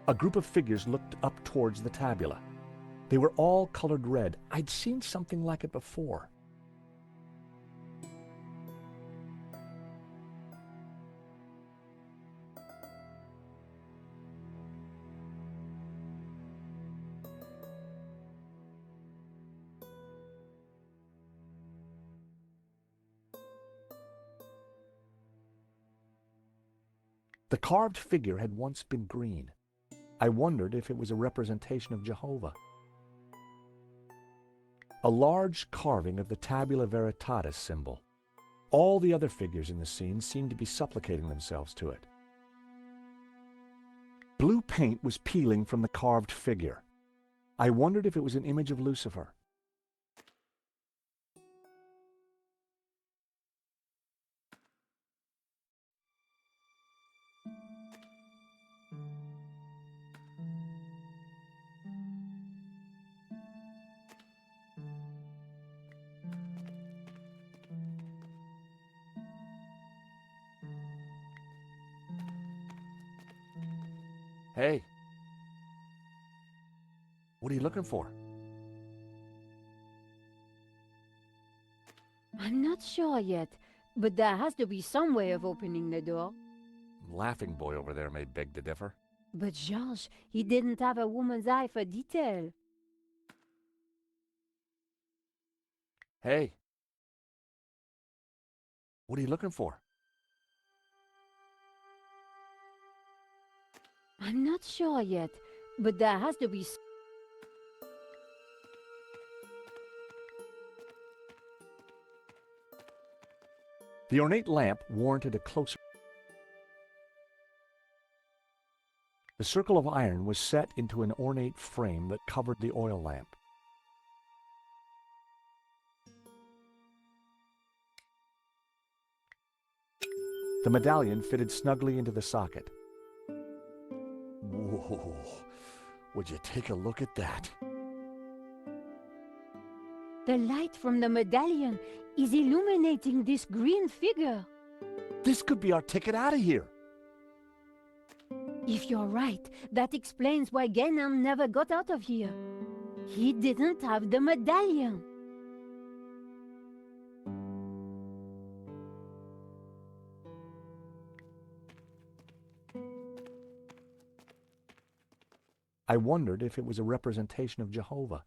A group of figures looked up towards the tabula. They were all colored red. I'd seen something like it before. The carved figure had once been green. I wondered if it was a representation of Jehovah. A large carving of the Tabula Veritatis symbol. All the other figures in the scene seemed to be supplicating themselves to it. Blue paint was peeling from the carved figure. I wondered if it was an image of Lucifer. Hey, what are you looking for? I'm not sure yet, but there has to be some way of opening the door. Laughing boy over there may beg to differ. But Georges, he didn't have a woman's eye for detail. Hey, what are you looking for? I'm not sure yet, but there has to be... The ornate lamp warranted a closer. The circle of iron was set into an ornate frame that covered the oil lamp. The medallion fitted snugly into the socket. Whoa, would you take a look at that? The light from the medallion is illuminating this green figure. This could be our ticket out of here. If you're right, that explains why Guénon never got out of here. He didn't have the medallion. I wondered if it was a representation of Jehovah.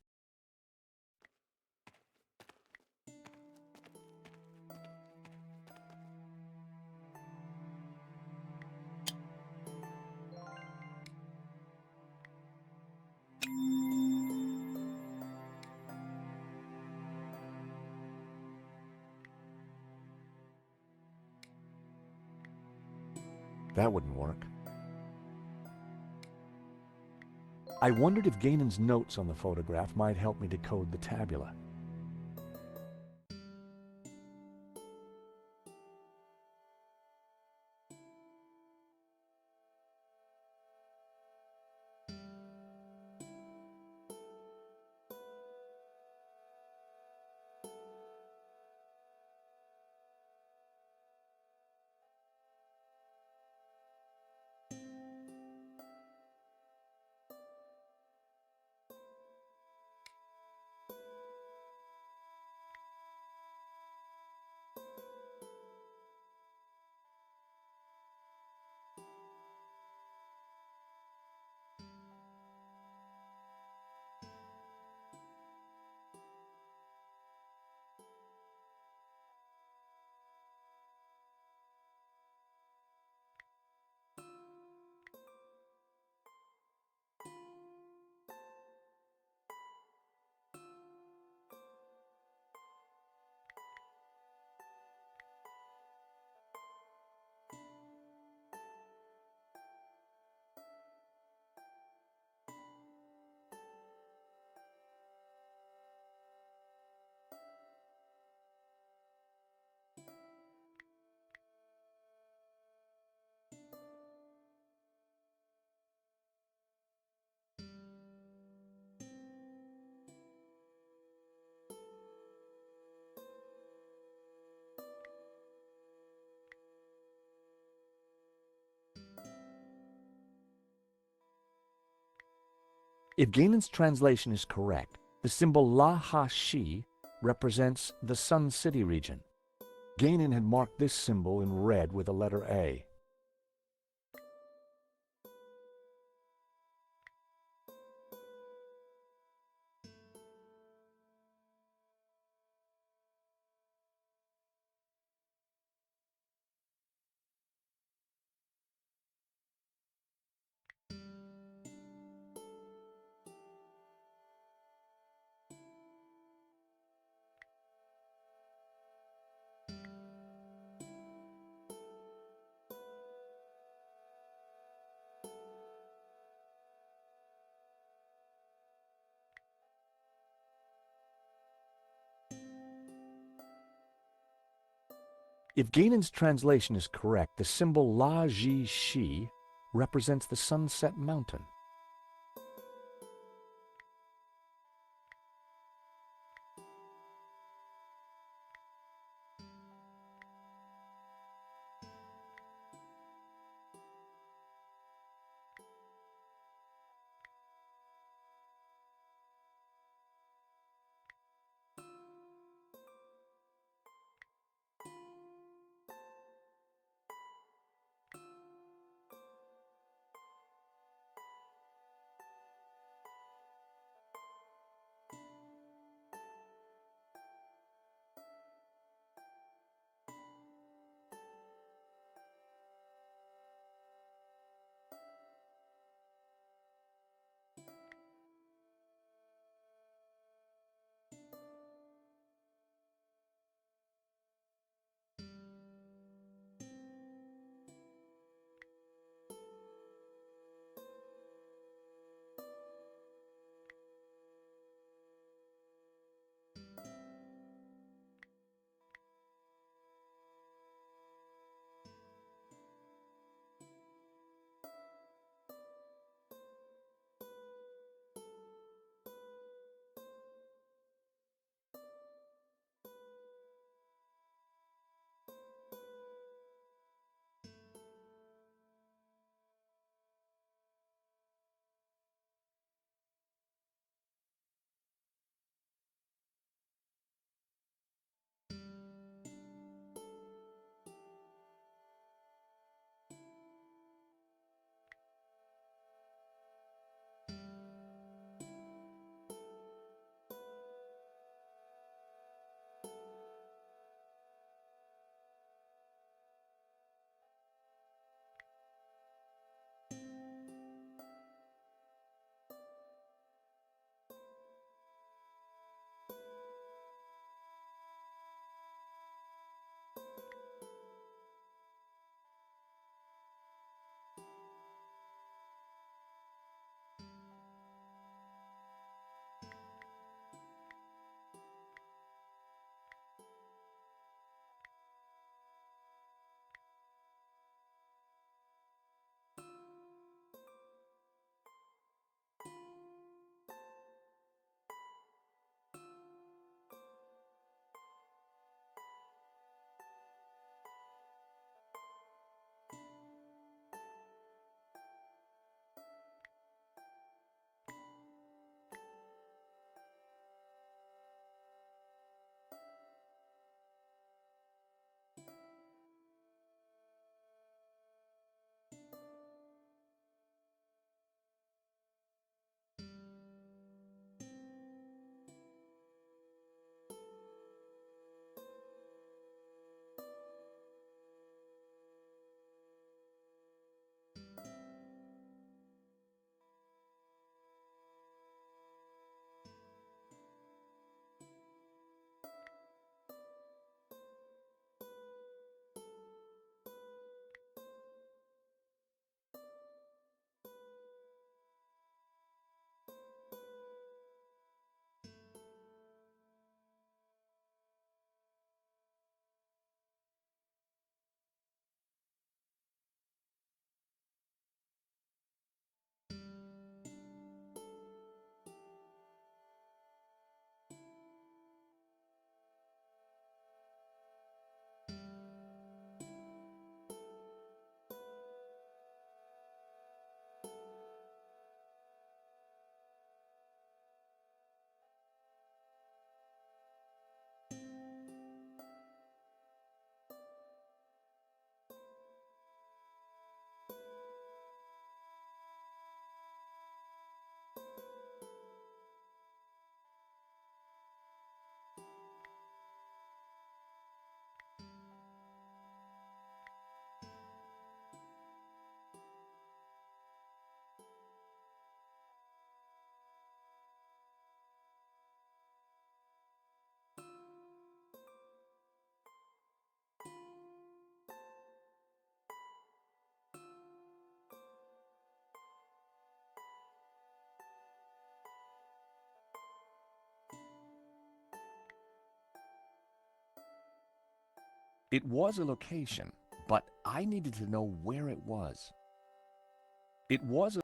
That wouldn't work. I wondered if Guénon's notes on the photograph might help me decode the tabula. If Ganon's translation is correct, the symbol La-Ha-Shi represents the Sun City region. Ganon had marked this symbol in red with the letter A. If Ganon's translation is correct, the symbol La-Ji-Shi represents the Sunset Mountain. It was a location, but I needed to know where it was. It was a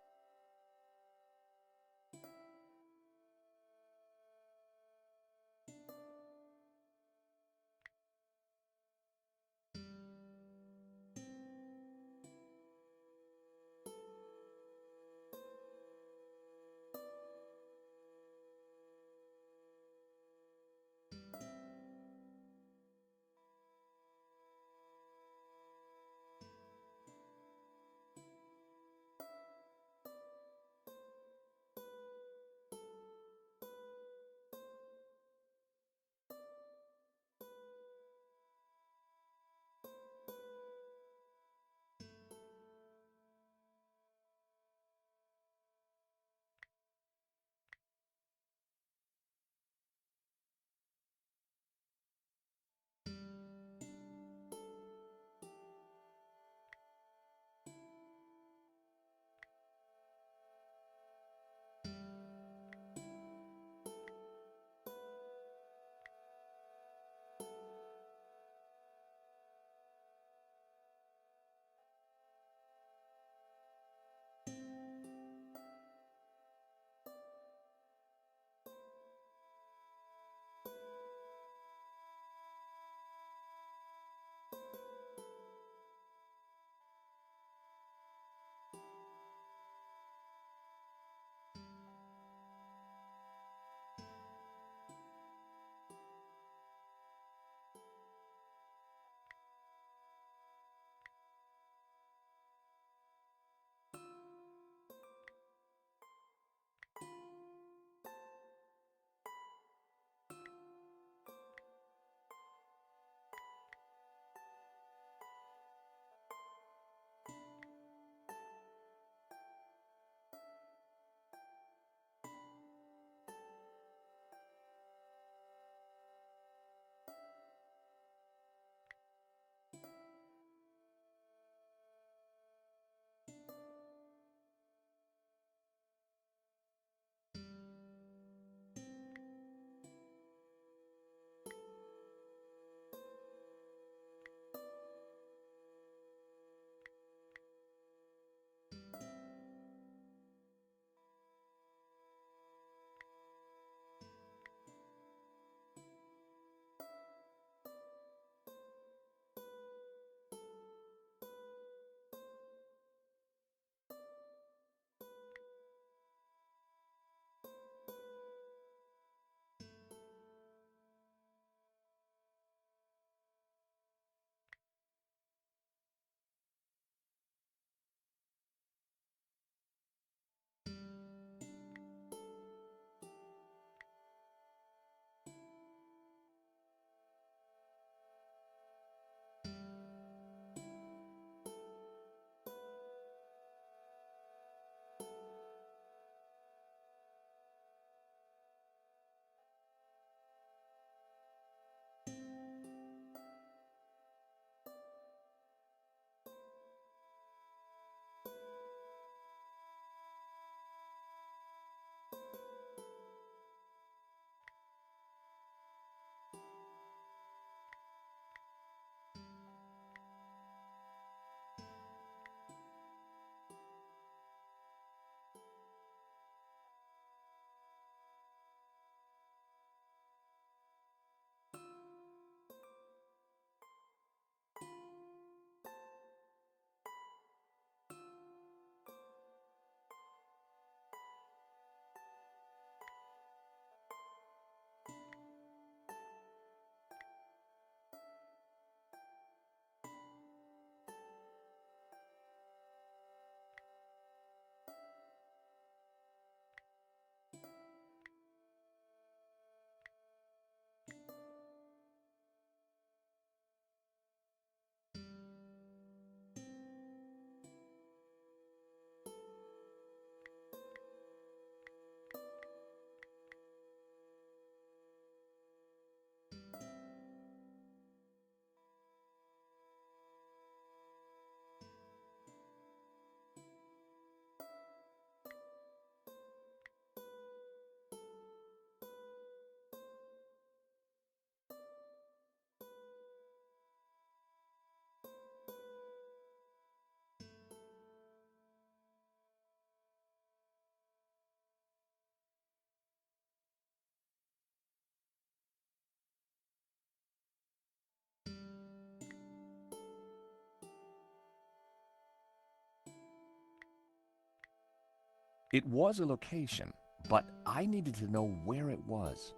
It was a location, but I needed to know where it was.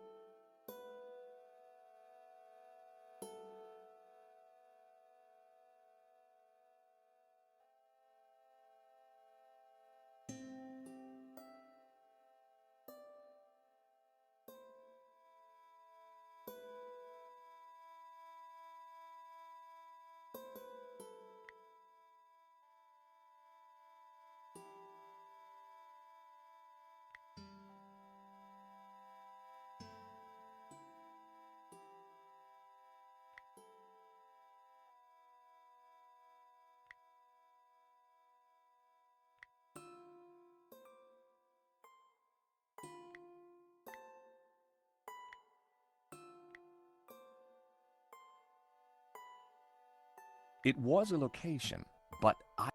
It was a location, but I...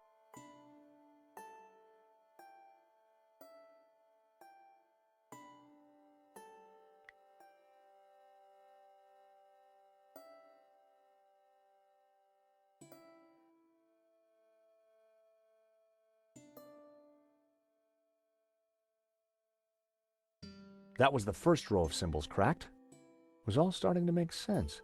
That was the first row of symbols cracked. It was all starting to make sense.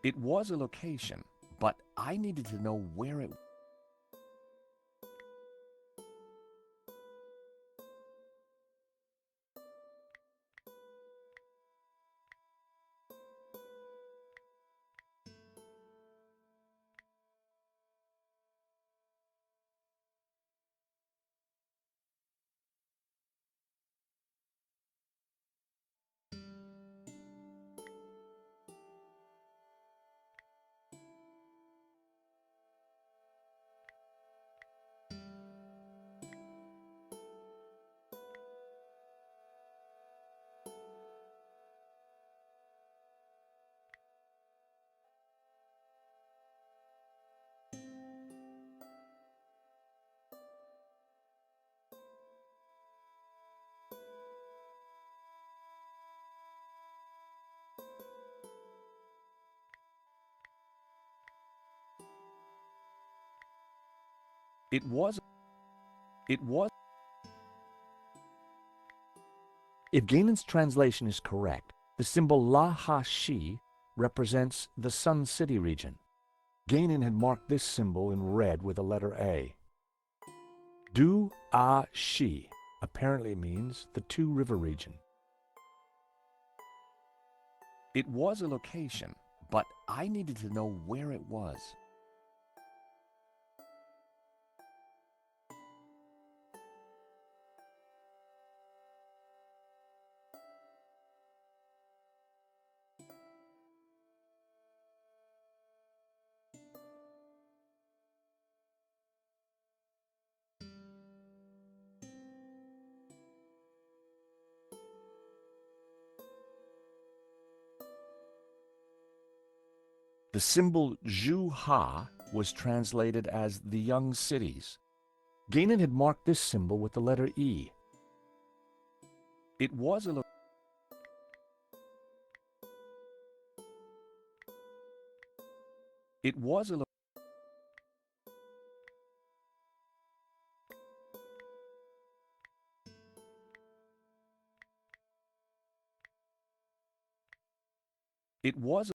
It was a location, but I needed to know where it... It was... If Gainan's translation is correct, the symbol La Ha Shi represents the Sun City region. Gainan had marked this symbol in red with the letter A. Du A Shi apparently means the Two River region. It was a location, but I needed to know where it was. The symbol Zhu Ha was translated as the young cities. Gainan had marked this symbol with the letter E. It was a It was a It was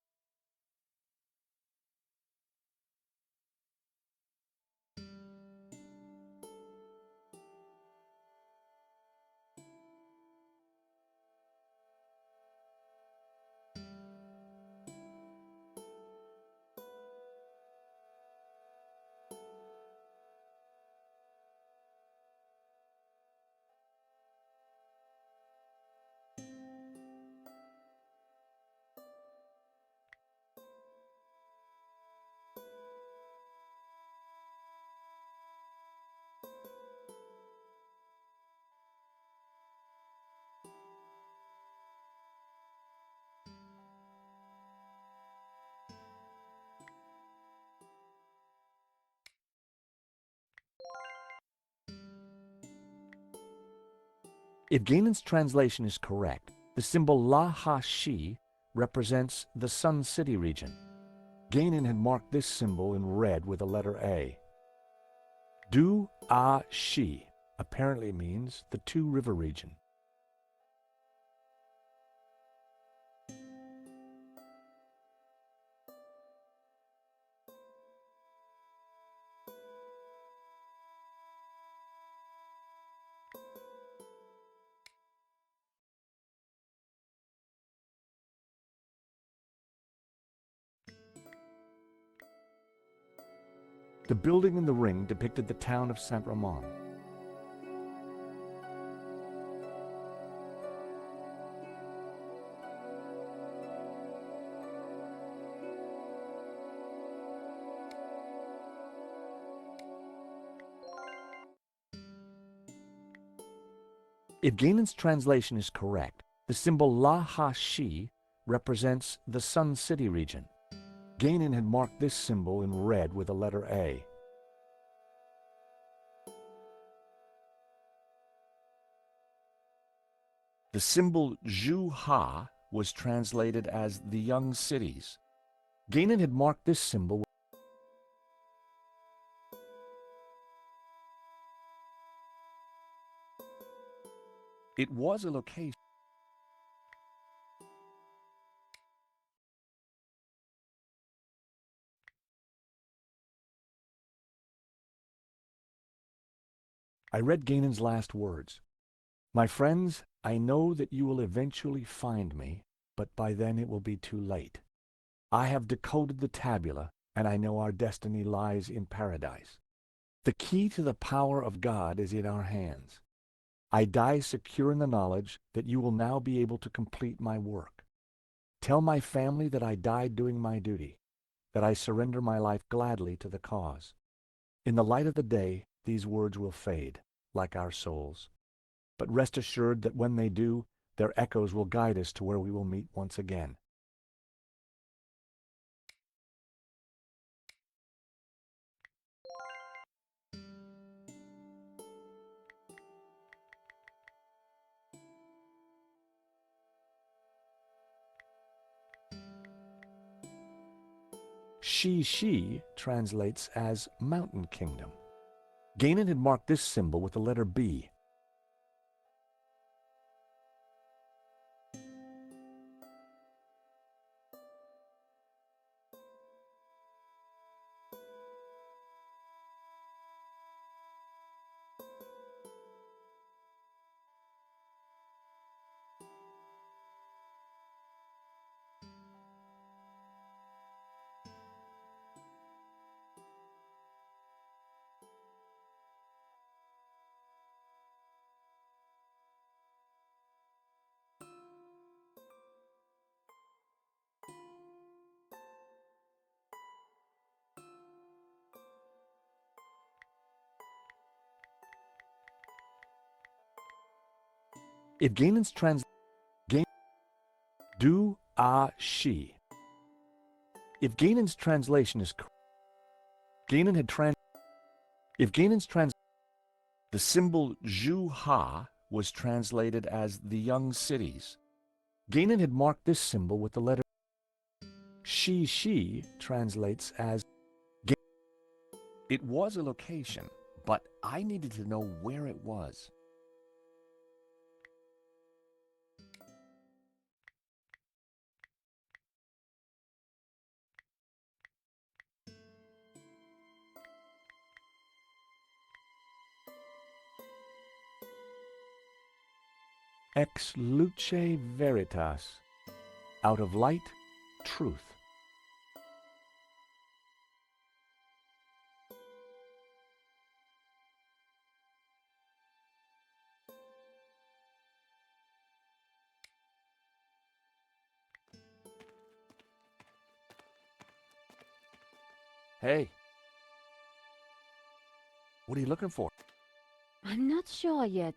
If Gainan's translation is correct, The symbol La-Ha-Shi represents the Sun City region. Gainan had marked this symbol in red with the letter A. Du-A-Shi apparently means the two-river region. The building in the ring depicted the town of Saint-Ramon. If Gainan's translation is correct, the symbol La-Ha-Shi represents the Sun City region. Gainan had marked this symbol in red with the letter A. The symbol Zhu-Ha was translated as the young cities. Gainan had marked this symbol. It was a location. I read Gainan's last words. My friends, I know that you will eventually find me, but by then it will be too late. I have decoded the tabula, and I know our destiny lies in paradise. The key to the power of God is in our hands. I die secure in the knowledge that you will now be able to complete my work. Tell my family that I died doing my duty, that I surrender my life gladly to the cause. In the light of the day, these words will fade, like our souls. But rest assured that when they do, their echoes will guide us to where we will meet once again. Shi translates as Mountain Kingdom. Gainan had marked this symbol with the letter B. If Gainan's Du-A-Shi. If Gainan's translation is correct, the symbol Zhu-Ha was translated as the young cities. Gainan had marked this symbol with the letter Shi translates as it was a location, but I needed to know where it was. Ex luce veritas. Out of light, truth. Hey. What are you looking for? I'm not sure yet.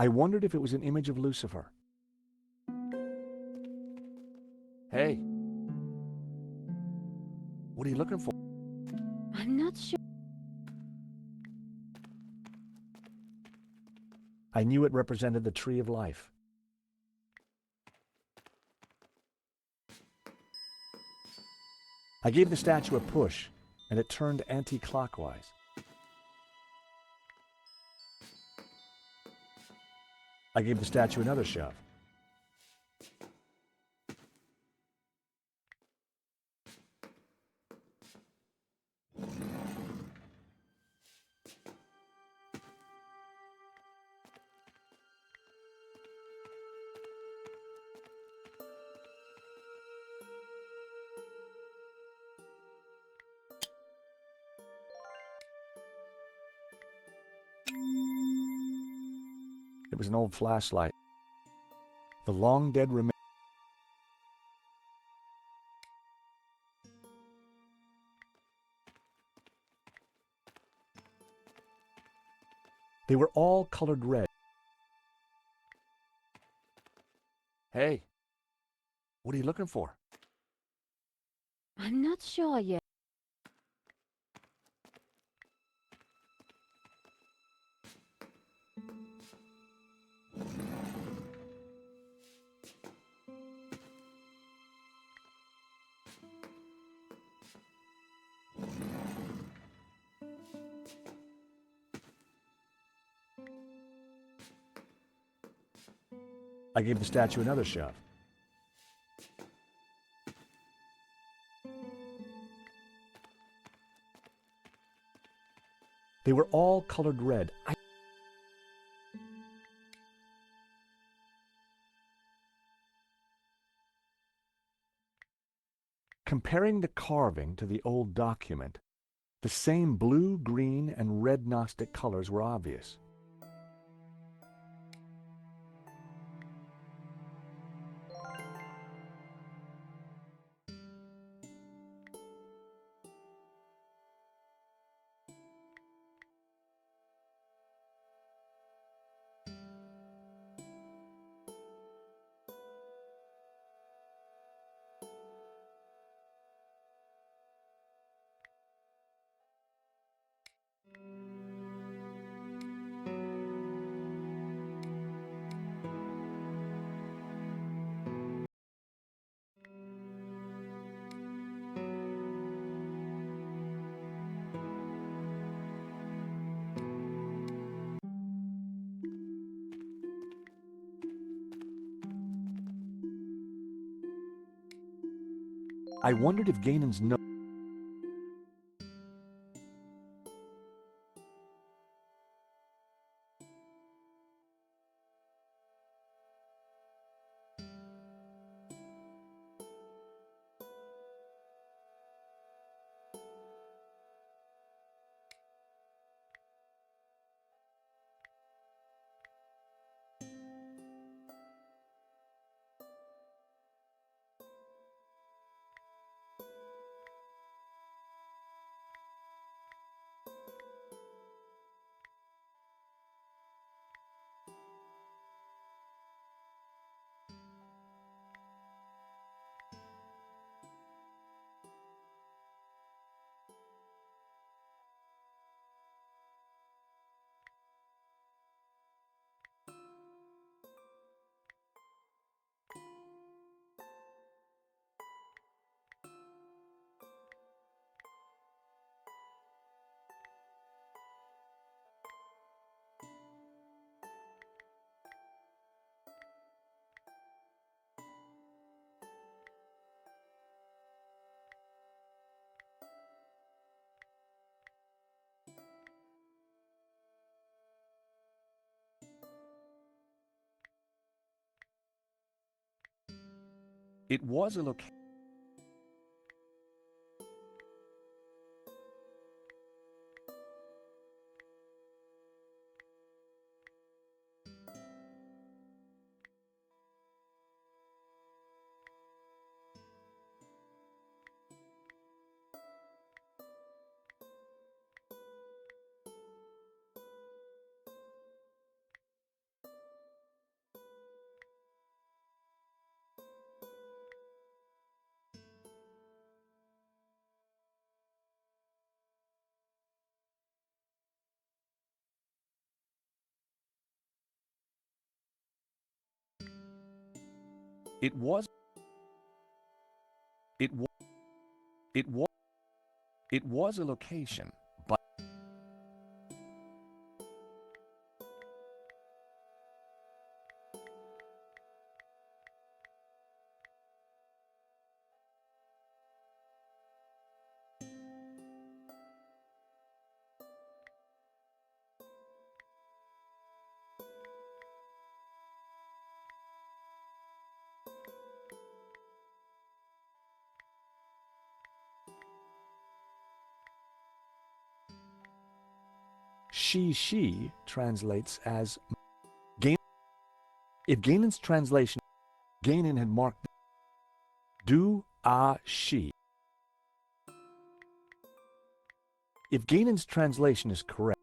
I wondered if it was an image of Lucifer. Hey, what are you looking for? I'm not sure. I knew it represented the tree of life. I gave the statue a push, and it turned anti-clockwise. I gave the statue another shove. It was an old flashlight. The long dead remains. They were all colored red. Hey, what are you looking for? I'm not sure yet. I gave the statue another shove. They were all colored red. Comparing the carving to the old document, the same blue, green, and red Gnostic colors were obvious. I wondered if Ganon's note. It was a location. It was it was it was a location, but she translates as Gain. If Gainan's translation, Gainan had marked do a she. If Gainan's translation is correct,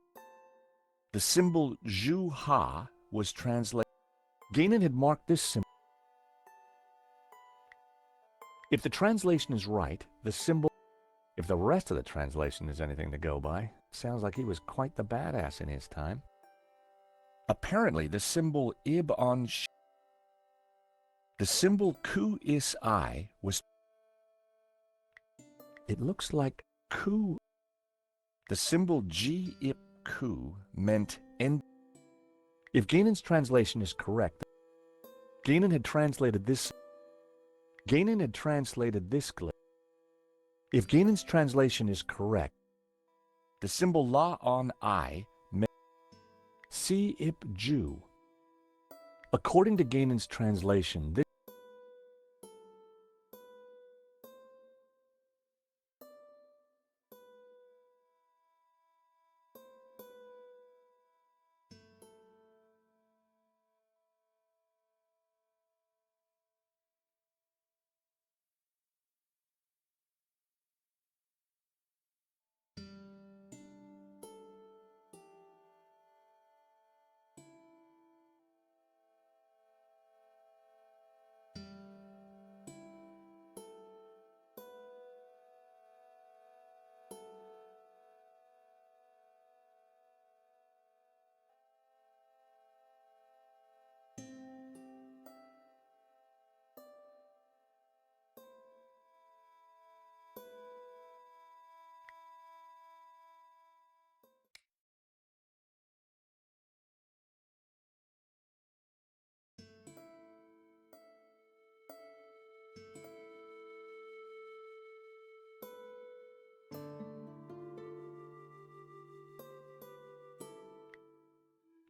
the symbol ju ha was translated. Gainan had marked this symbol. If the translation is right, the symbol. If the rest of the translation is anything to go by, sounds like he was quite the badass in his time. Apparently, the symbol ib on sh. The symbol ku is I was. It looks like ku. The symbol g ip ku meant end. If Gainan's translation is correct, Gainan had translated this. Gainan had translated this glyph. If Gainan's translation is correct, the symbol la on I meant si ip ju. According to Gainan's translation, this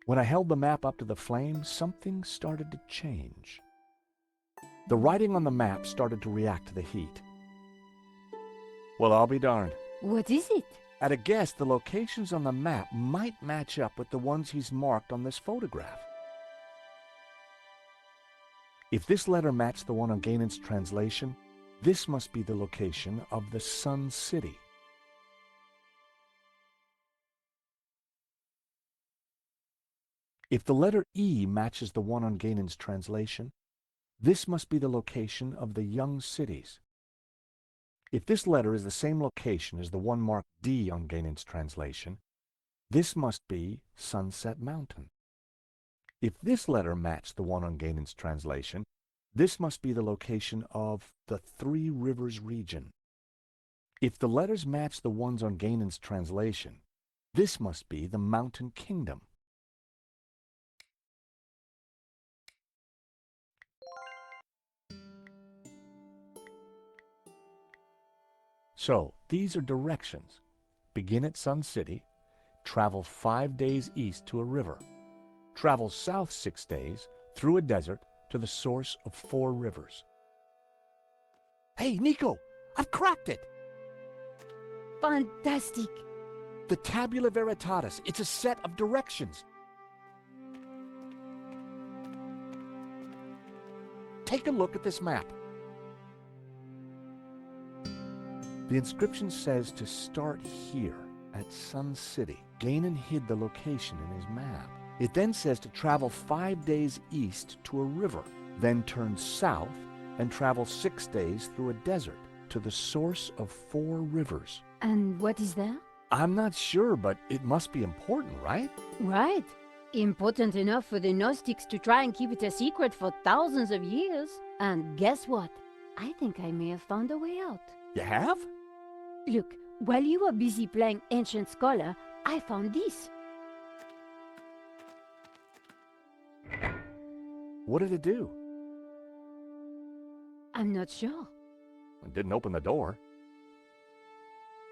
When I held the map up to the flame, something started to change. The writing on the map started to react to the heat. Well, I'll be darned. What is it? At a guess, the locations on the map might match up with the ones he's marked on this photograph. If this letter matched the one on Gainan's translation, this must be the location of the Sun City. If the letter E matches the one on Gainan's translation, this must be the location of the Young Cities. If this letter is the same location as the one marked D on Gainan's translation, this must be Sunset Mountain. If this letter matched the one on Gainan's translation, this must be the location of the Three Rivers region. If the letters match the ones on Gainan's translation, this must be the Mountain Kingdom. So, these are directions. Begin at Sun City, travel 5 days east to a river, travel south 6 days through a desert to the source of 4 rivers. Hey, Nico, I've cracked it! Fantastic! The Tabula Veritatis, it's a set of directions. Take a look at this map. The inscription says to start here at Sun City. Gainan hid the location in his map. It then says to travel 5 days east to a river, then turn south and travel 6 days through a desert to the source of 4 rivers. And what is that? I'm not sure, but it must be important, right? Right. Important enough for the Gnostics to try and keep it a secret for thousands of years. And guess what? I think I may have found a way out. You have? Look, while you were busy playing Ancient Scholar, I found this. What did it do? I'm not sure. It didn't open the door.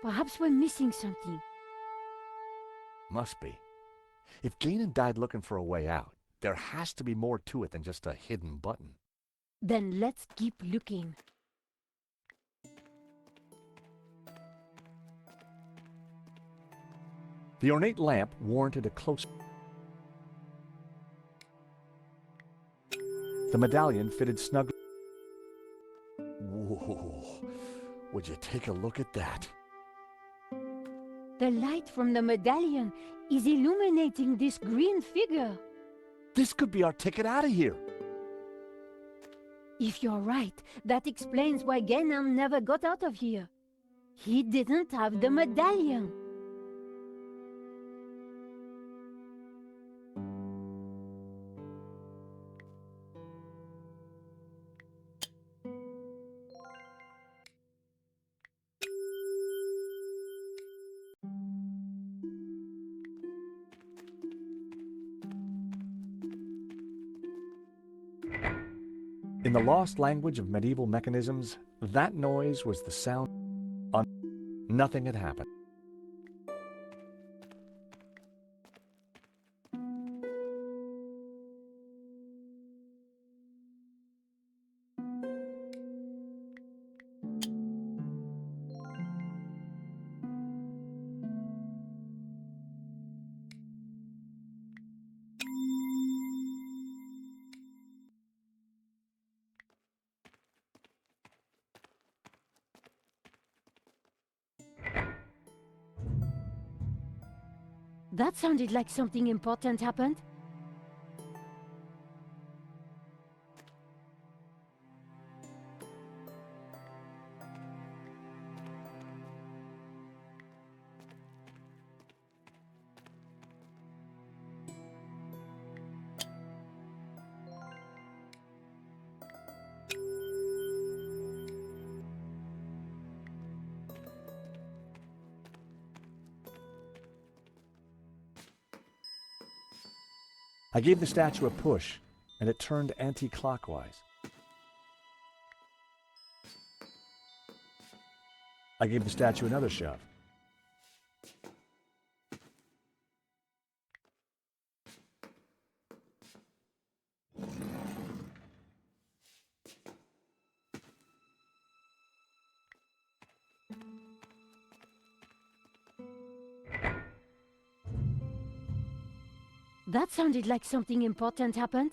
Perhaps we're missing something. Must be. If Ganon died looking for a way out, there has to be more to it than just a hidden button. Then let's keep looking. The ornate lamp warranted a close... The medallion fitted snugly... Whoa! Would you take a look at that? The light from the medallion is illuminating this green figure. This could be our ticket out of here. If you're right, that explains why Ganon never got out of here. He didn't have the medallion. In the lost language of medieval mechanisms, that noise was the sound... Nothing had happened. That sounded like something important happened. I gave the statue a push, and it turned anti-clockwise. I gave the statue another shove. That sounded like something important happened.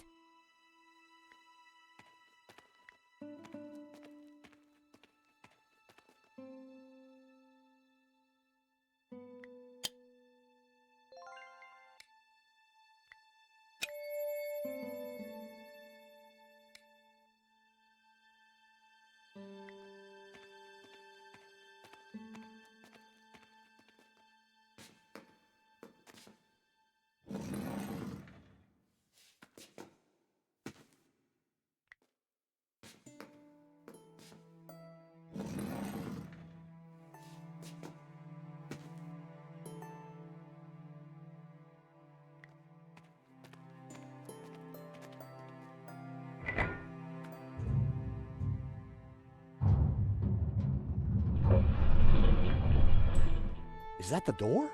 Is that the door?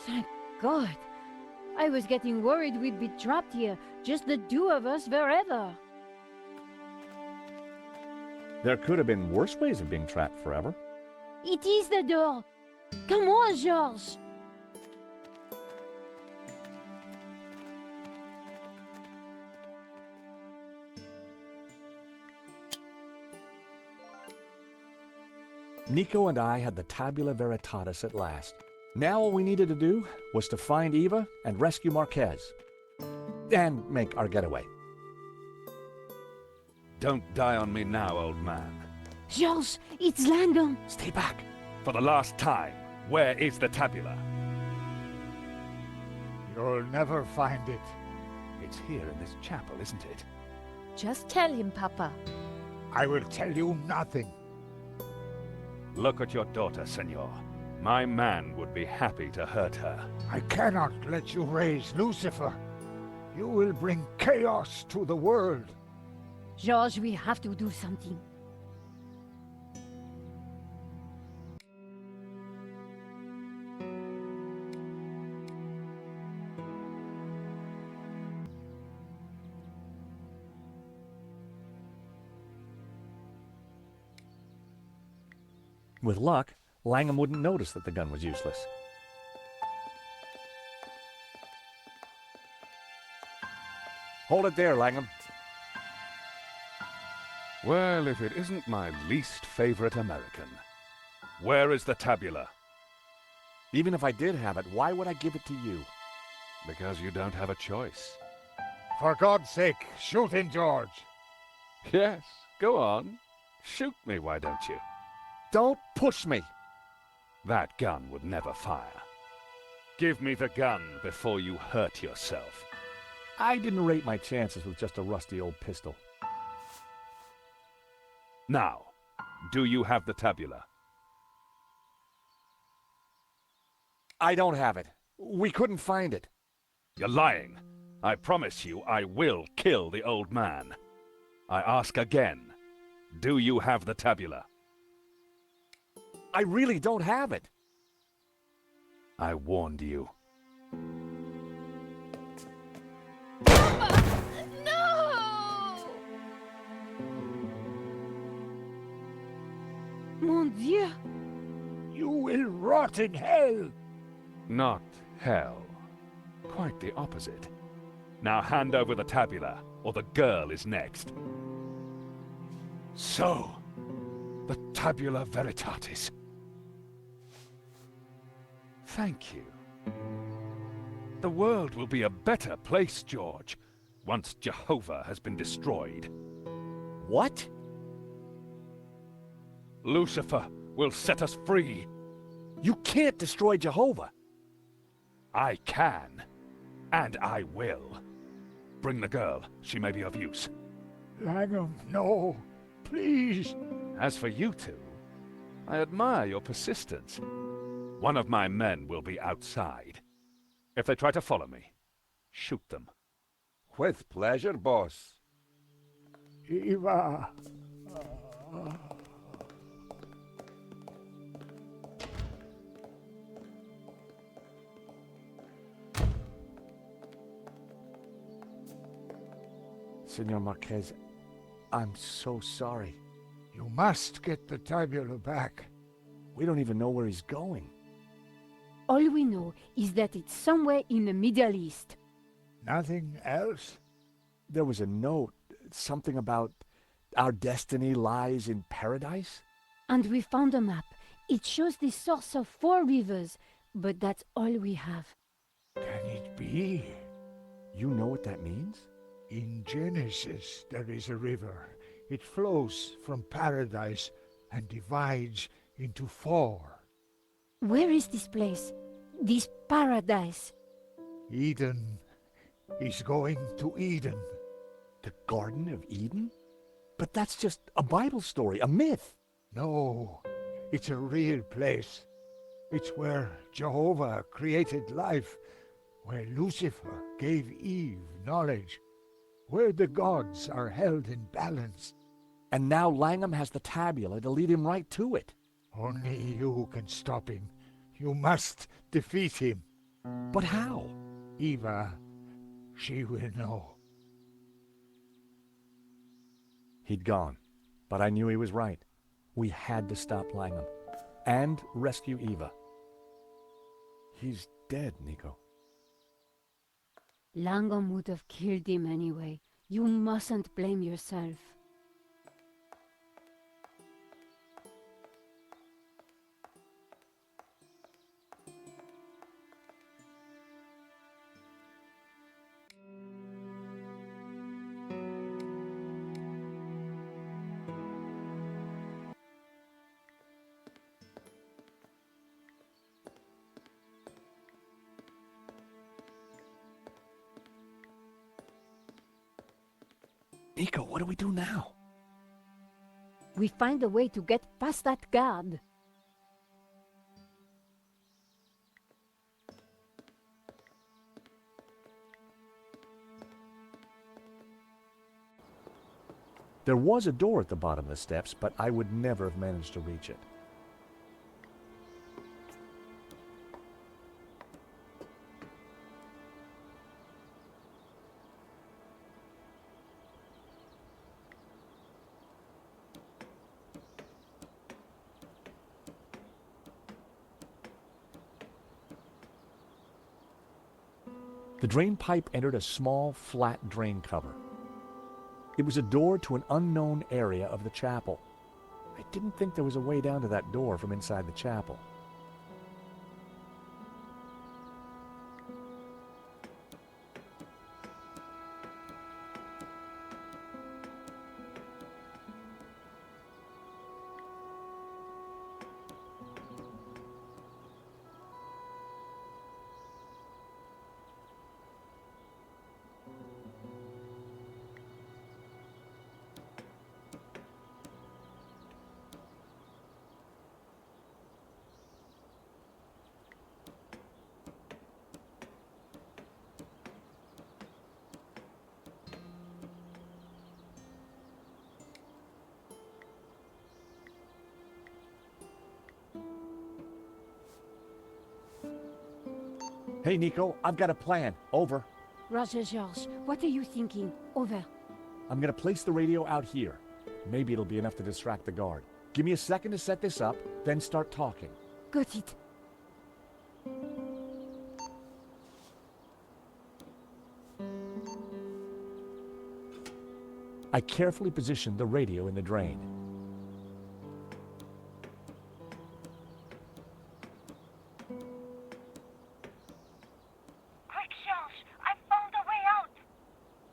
Thank God. I was getting worried we'd be trapped here, just the two of us forever. There could have been worse ways of being trapped forever. It is the door. Come on, Georges. Nico and I had the Tabula Veritatis at last. Now all we needed to do was to find Eva and rescue Marquez. And make our getaway. Don't die on me now, old man. Georges, it's Langdon. Stay back. For the last time, where is the tabula? You'll never find it. It's here in this chapel, isn't it? Just tell him, Papa. I will tell you nothing. Look at your daughter, Senor. My man would be happy to hurt her. I cannot let you raise Lucifer. You will bring chaos to the world. George, we have to do something. With luck, Langham wouldn't notice that the gun was useless. Hold it there, Langham. Well, if it isn't my least favorite American. Where is the tabula? Even if I did have it, why would I give it to you? Because you don't have a choice. For God's sake, shoot him, George. Yes, go on. Shoot me, why don't you? Don't push me! That gun would never fire. Give me the gun before you hurt yourself. I didn't rate my chances with just a rusty old pistol. Now, do you have the tabula? I don't have it. We couldn't find it. You're lying. I promise you I will kill the old man. I ask again, do you have the tabula? I really don't have it. I warned you. No! Mon Dieu! You will rot in hell. Not hell. Quite the opposite. Now hand over the tabula, or the girl is next. So, the tabula veritatis. Thank you. The world will be a better place, George, once Jehovah has been destroyed. What? Lucifer will set us free. You can't destroy Jehovah. I can, and I will. Bring the girl, she may be of use. Langham, no. Please. As for you two, I admire your persistence. One of my men will be outside. If they try to follow me, shoot them. With pleasure, boss. Eva. Senor Marquez, I'm so sorry. You must get the tabula back. We don't even know where he's going. All we know is that it's somewhere in the Middle East. Nothing else? There was a note, something about our destiny lies in paradise? And we found a map. It shows the source of 4 rivers, but that's all we have. Can it be? You know what that means? In Genesis, there is a river. It flows from paradise and divides into 4. Where is this place? This paradise? Eden. He's going to Eden. The Garden of Eden? But that's just a Bible story, a myth. No, it's a real place. It's where Jehovah created life, where Lucifer gave Eve knowledge, where the gods are held in balance. And now Langham has the tabula to lead him right to it. Only you can stop him. You must defeat him. But how? Eva, she will know. He'd gone, but I knew he was right. We had to stop Langham and rescue Eva. He's dead, Nico. Langham would have killed him anyway. You mustn't blame yourself. Nico, what do we do now? We find a way to get past that guard. There was a door at the bottom of the steps, but I would never have managed to reach it. The drain pipe entered a small, flat drain cover. It was a door to an unknown area of the chapel. I didn't think there was a way down to that door from inside the chapel. Hey, Nico, I've got a plan. Over. Roger, George, what are you thinking? Over. I'm gonna place the radio out here. Maybe it'll be enough to distract the guard. Give me a second to set this up, then start talking. Got it. I carefully positioned the radio in the drain. Quick, George! I found a way out!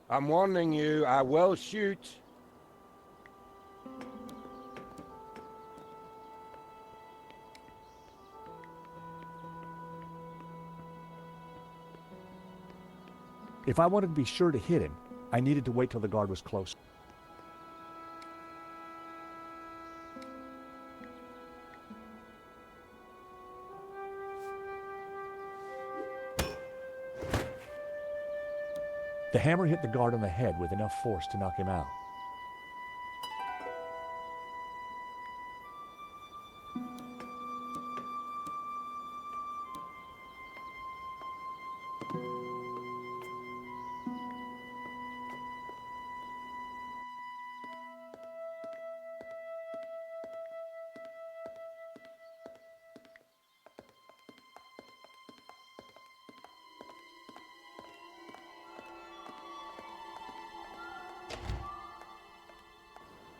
I'm warning you, I will shoot. If I wanted to be sure to hit him, I needed to wait till the guard was close. The hammer hit the guard on the head with enough force to knock him out.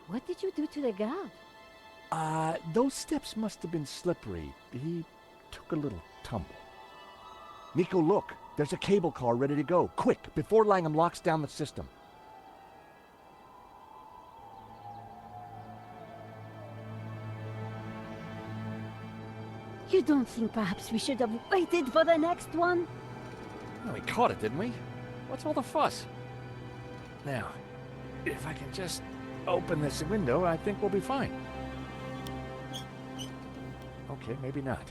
What did you do to the guard? Those steps must have been slippery. He took a little tumble. Nico, look! There's a cable car ready to go. Quick, before Langham locks down the system. You don't think perhaps we should have waited for the next one? Well, we caught it, didn't we? What's all the fuss? Now, if I can just open this window, I think we'll be fine. Okay, maybe not.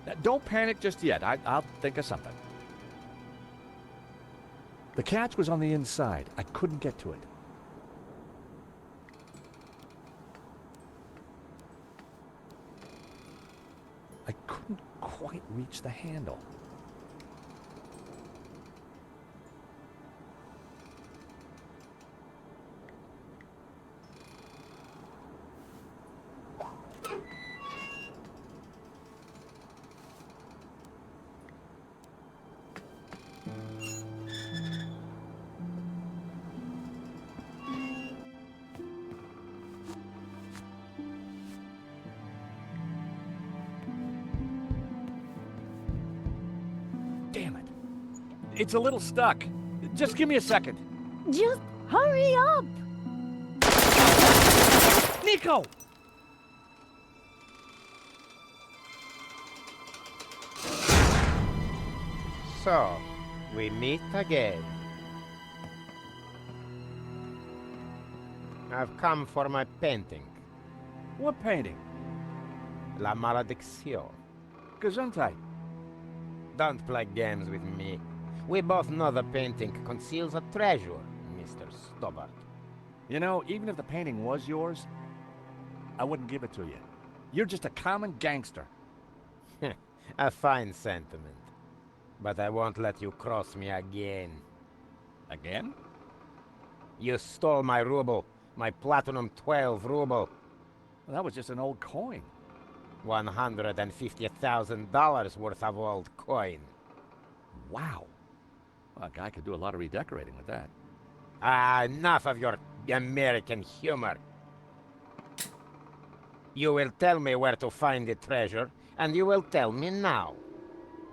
Now, don't panic just yet. I'll think of something. The catch was on the inside. I couldn't get to it. I couldn't quite reach the handle. Damn it. It's a little stuck. Just give me a second. Just hurry up! Nico! So, we meet again. I've come for my painting. What painting? La Malédiction. Gesundheit. Don't play games with me. We both know the painting conceals a treasure, Mr. Stobbart. You know, even if the painting was yours, I wouldn't give it to you. You're just a common gangster. A fine sentiment. But I won't let you cross me again. Again? You stole my ruble. My platinum 12 ruble. Well, that was just an old coin. $150,000 worth of old coin. Wow. Well, a guy could do a lot of redecorating with that. Ah, enough of your American humor. You will tell me where to find the treasure, and you will tell me now.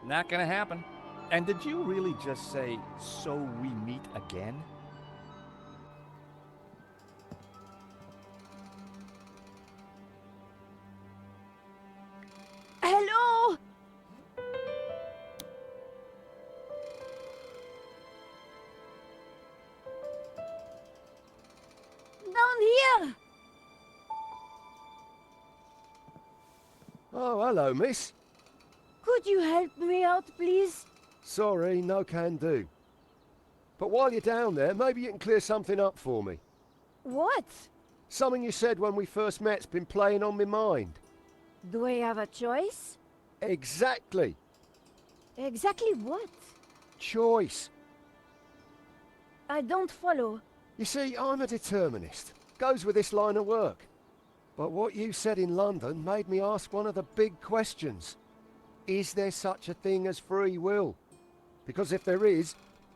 Not gonna happen. And did you really just say, so we meet again? Hello? Down here! Oh, hello, miss. Could you help me out, please? Sorry, no can do. But while you're down there, maybe you can clear something up for me. What? Something you said when we first met's been playing on my mind. Do I have a choice? Exactly. Exactly what? Choice. I don't follow. You see, I'm a determinist. Goes with this line of work. But what you said in London made me ask one of the big questions. Is there such a thing as free will? Because if there is,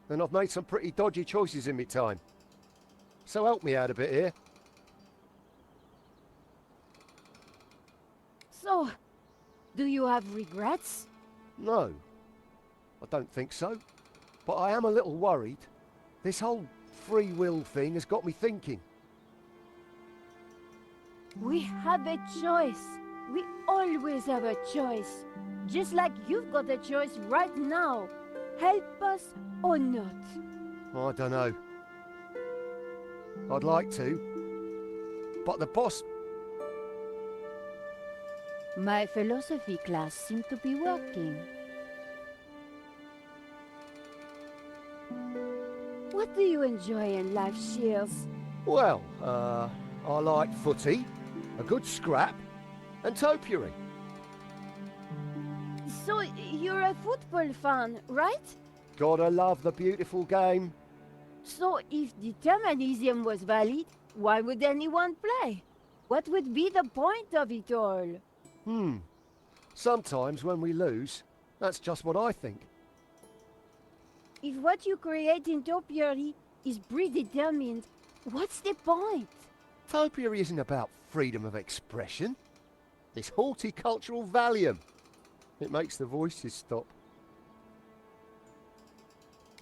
then I've made some pretty dodgy choices in my time. So help me out a bit here. So, do you have regrets? No, I don't think so. But I am a little worried. This whole free will thing has got me thinking. We have a choice. We always have a choice. Just like you've got a choice right now. Help us or not. I don't know. I'd like to. But the boss... My philosophy class seemed to be working. What do you enjoy in life, Shears? Well, I like footy, a good scrap, and topiary. So, you're a football fan, right? Gotta love the beautiful game. So, if determinism was valid, why would anyone play? What would be the point of it all? Sometimes when we lose, that's just what I think. If what you create in topiary is predetermined, what's the point? Topiary isn't about freedom of expression. It's horticultural Valium. It makes the voices stop.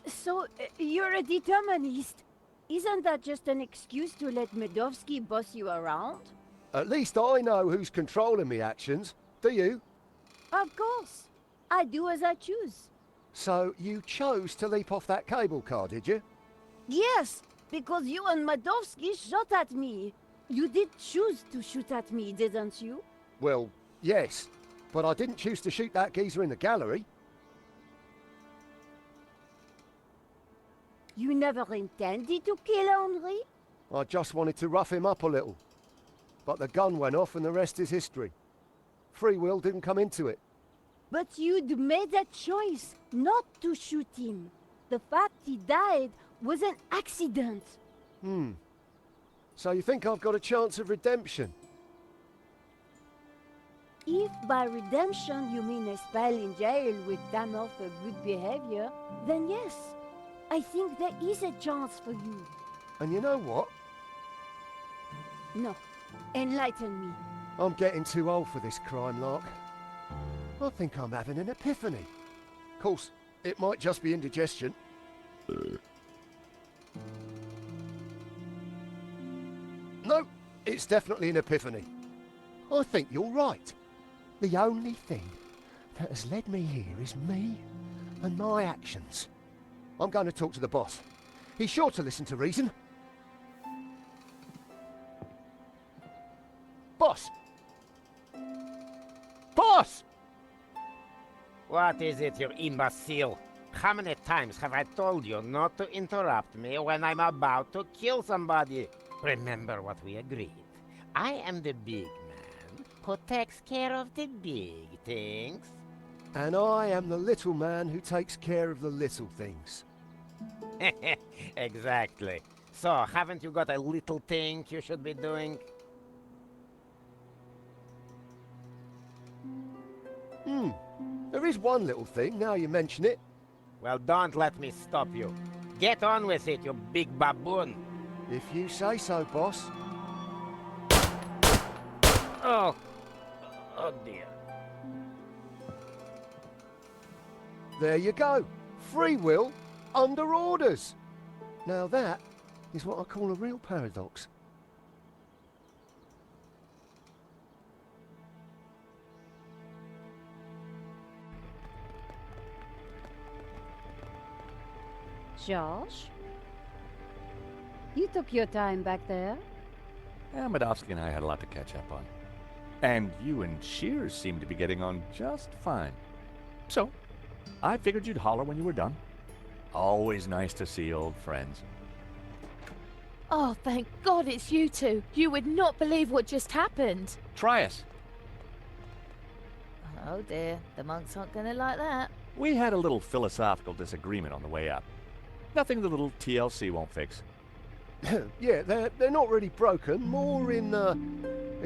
So, you're a determinist. Isn't that just an excuse to let Medovsky boss you around? At least I know who's controlling me actions. Do you? Of course. I do as I choose. So you chose to leap off that cable car, did you? Yes, because you and Medovsky shot at me. You did choose to shoot at me, didn't you? Well, yes. But I didn't choose to shoot that geezer in the gallery. You never intended to kill Henri? I just wanted to rough him up a little. But the gun went off and the rest is history. Free will didn't come into it. But you'd made a choice not to shoot him. The fact he died was an accident. So you think I've got a chance of redemption? If by redemption you mean a spell in jail with time off for good behavior, then yes, I think there is a chance for you. And you know what? No, enlighten me. I'm getting too old for this crime lark. I think I'm having an epiphany. Of course, it might just be indigestion. No, it's definitely an epiphany. I think you're right. The only thing that has led me here is me and my actions. I'm going to talk to the boss. He's sure to listen to reason. Boss! Boss! What is it, you imbecile? How many times have I told you not to interrupt me when I'm about to kill somebody? Remember what we agreed. I am the big man who takes care of the big things. And I am the little man who takes care of the little things. Exactly. So, haven't you got a little thing you should be doing? There is one little thing, now you mention it. Well, don't let me stop you. Get on with it, you big baboon. If you say so, boss. Oh. Oh, dear. There you go. Free will under orders. Now that is what I call a real paradox. George? You took your time back there. Medovsky and I had a lot to catch up on. And you and Shears seem to be getting on just fine. So, I figured you'd holler when you were done. Always nice to see old friends. Oh, thank God it's you two. You would not believe what just happened. Try us. Oh dear, the monks aren't gonna like that. We had a little philosophical disagreement on the way up. Nothing the little TLC won't fix. Yeah, they're not really broken, more in a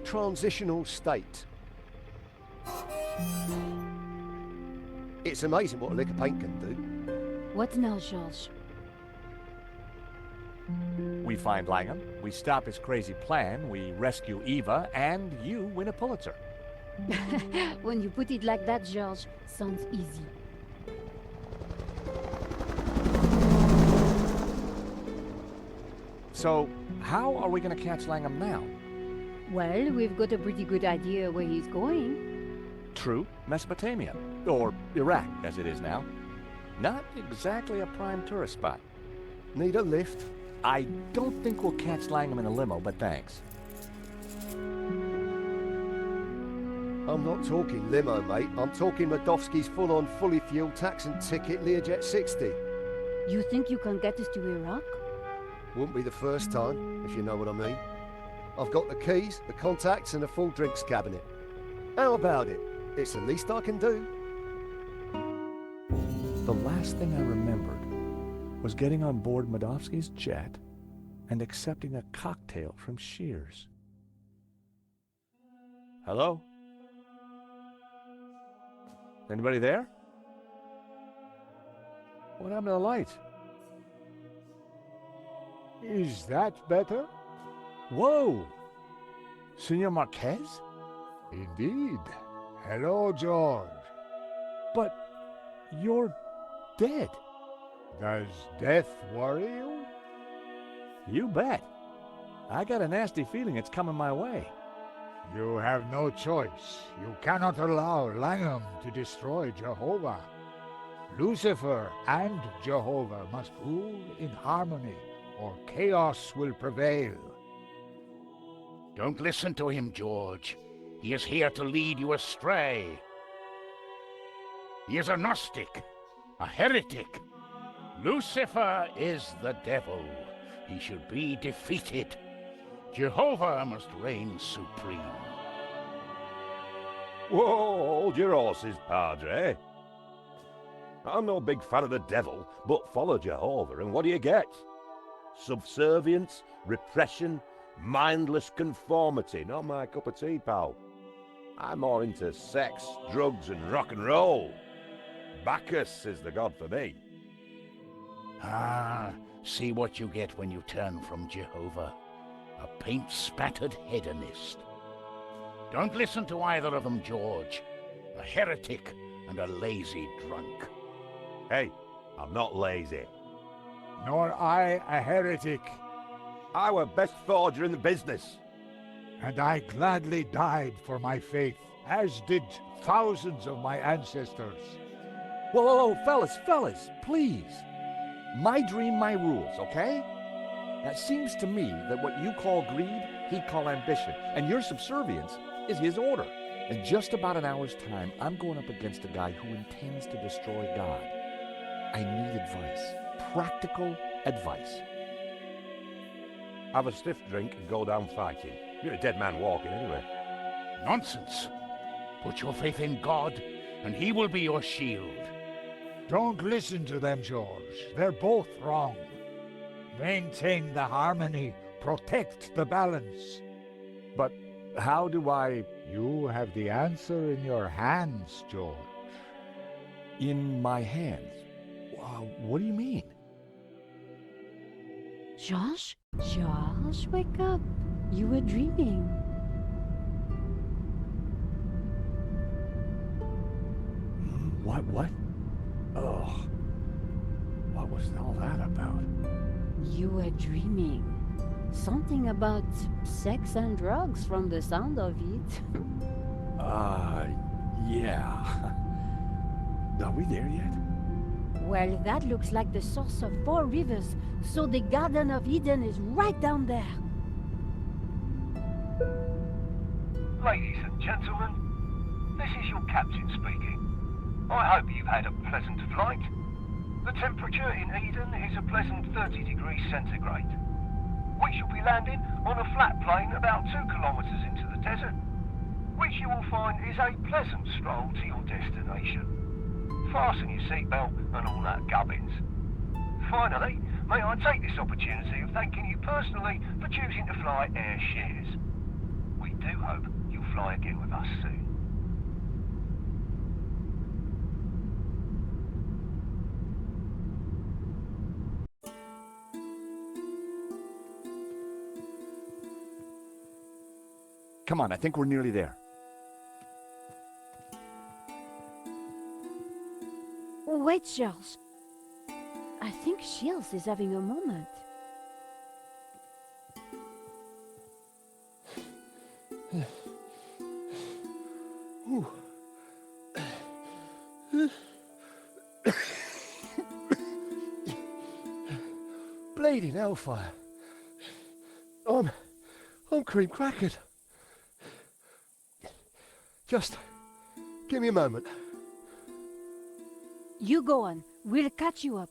transitional state. It's amazing what a lick of paint can do. What now, George? We find Langham, we stop his crazy plan, we rescue Eva, and you win a Pulitzer. When you put it like that, George, sounds easy. So, how are we going to catch Langham now? Well, we've got a pretty good idea where he's going. True, Mesopotamia. Or Iraq, as it is now. Not exactly a prime tourist spot. Need a lift? I don't think we'll catch Langham in a limo, but thanks. I'm not talking limo, mate. I'm talking Medovsky's full-on, fully fueled tax and ticket Learjet 60. You think you can get us to Iraq? Wouldn't be the first time, if you know what I mean. I've got the keys, the contacts, and a full drinks cabinet. How about it? It's the least I can do. The last thing I remembered was getting on board Medovsky's jet and accepting a cocktail from Shears. Hello? Anybody there? What happened to the lights? Is that better? Whoa! Senor Marquez? Indeed. Hello, George. But you're dead. Does death worry you? You bet. I got a nasty feeling it's coming my way. You have no choice. You cannot allow Langham to destroy Jehovah. Lucifer and Jehovah must rule in harmony, or chaos will prevail. Don't listen to him, George. He is here to lead you astray. He is a Gnostic, a heretic. Lucifer is the devil. He should be defeated. Jehovah must reign supreme. Whoa, hold your horses, Padre. I'm no big fan of the devil, but follow Jehovah, and what do you get? Subservience, repression, mindless conformity. Not my cup of tea, pal. I'm more into sex, drugs, and rock and roll. Bacchus is the god for me. Ah, see what you get when you turn from Jehovah. A paint-spattered hedonist. Don't listen to either of them, George. A heretic and a lazy drunk. Hey, I'm not lazy. Nor I a heretic, I were best forger in the business. and I gladly died for my faith, as did thousands of my ancestors. Whoa, whoa, whoa, fellas, please. My dream, my rules, okay? Now, it seems to me that what you call greed he'd call ambition, and your subservience is his order. In just about an hour's time, I'm going up against a guy who intends to destroy God. I need advice. Practical advice. Have a stiff drink and go down fighting. You're a dead man walking anyway. Nonsense. Put your faith in God, and he will be your shield. Don't listen to them, George. They're both wrong. Maintain the harmony. Protect the balance. But how do I... You have the answer in your hands, George. In my hands? What do you mean? George? George, wake up. You were dreaming. What? Oh. What was all that about? You were dreaming. Something about sex and drugs from the sound of it. Yeah. Are we there yet? Well, that looks like the source of 4 rivers, so the Garden of Eden is right down there. Ladies and gentlemen, this is your captain speaking. I hope you've had a pleasant flight. The temperature in Eden is a pleasant 30 degrees centigrade. We shall be landing on a flat plain about 2 kilometres into the desert, which you will find is a pleasant stroll to your destination. Fasten your seatbelt and all that gubbins. Finally, may I take this opportunity of thanking you personally for choosing to fly Air Shares. We do hope you'll fly again with us soon. Come on, I think we're nearly there. Wait, Charles. I think Shields is having a moment. Bleeding hellfire. I'm cream crackered. Just give me a moment. You go on. We'll catch you up.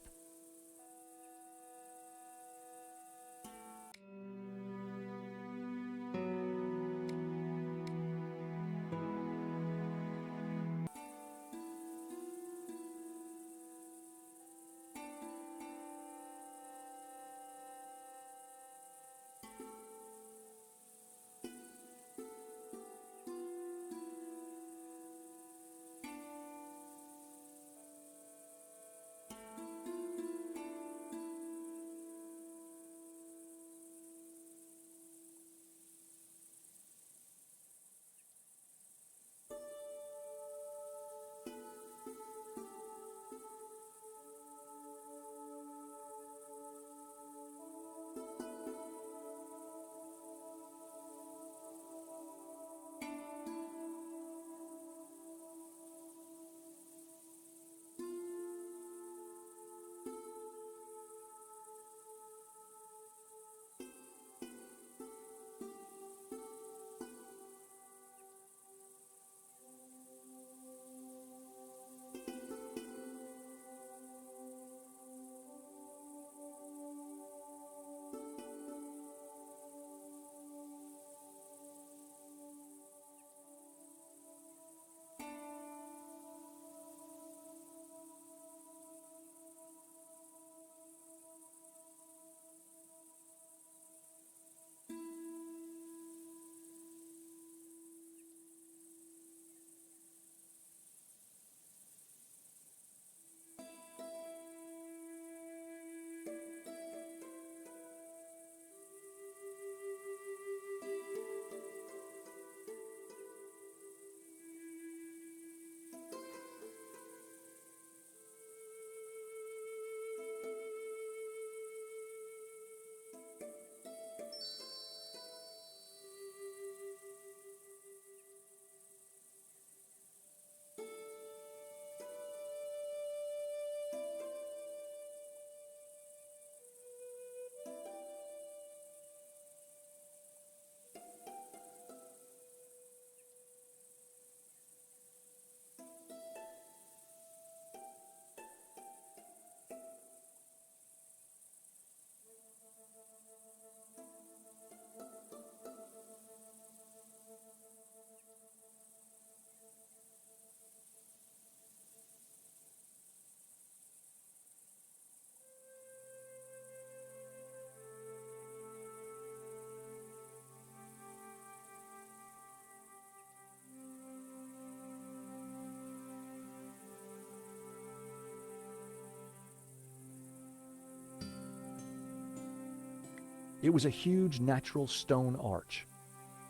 It was a huge natural stone arch.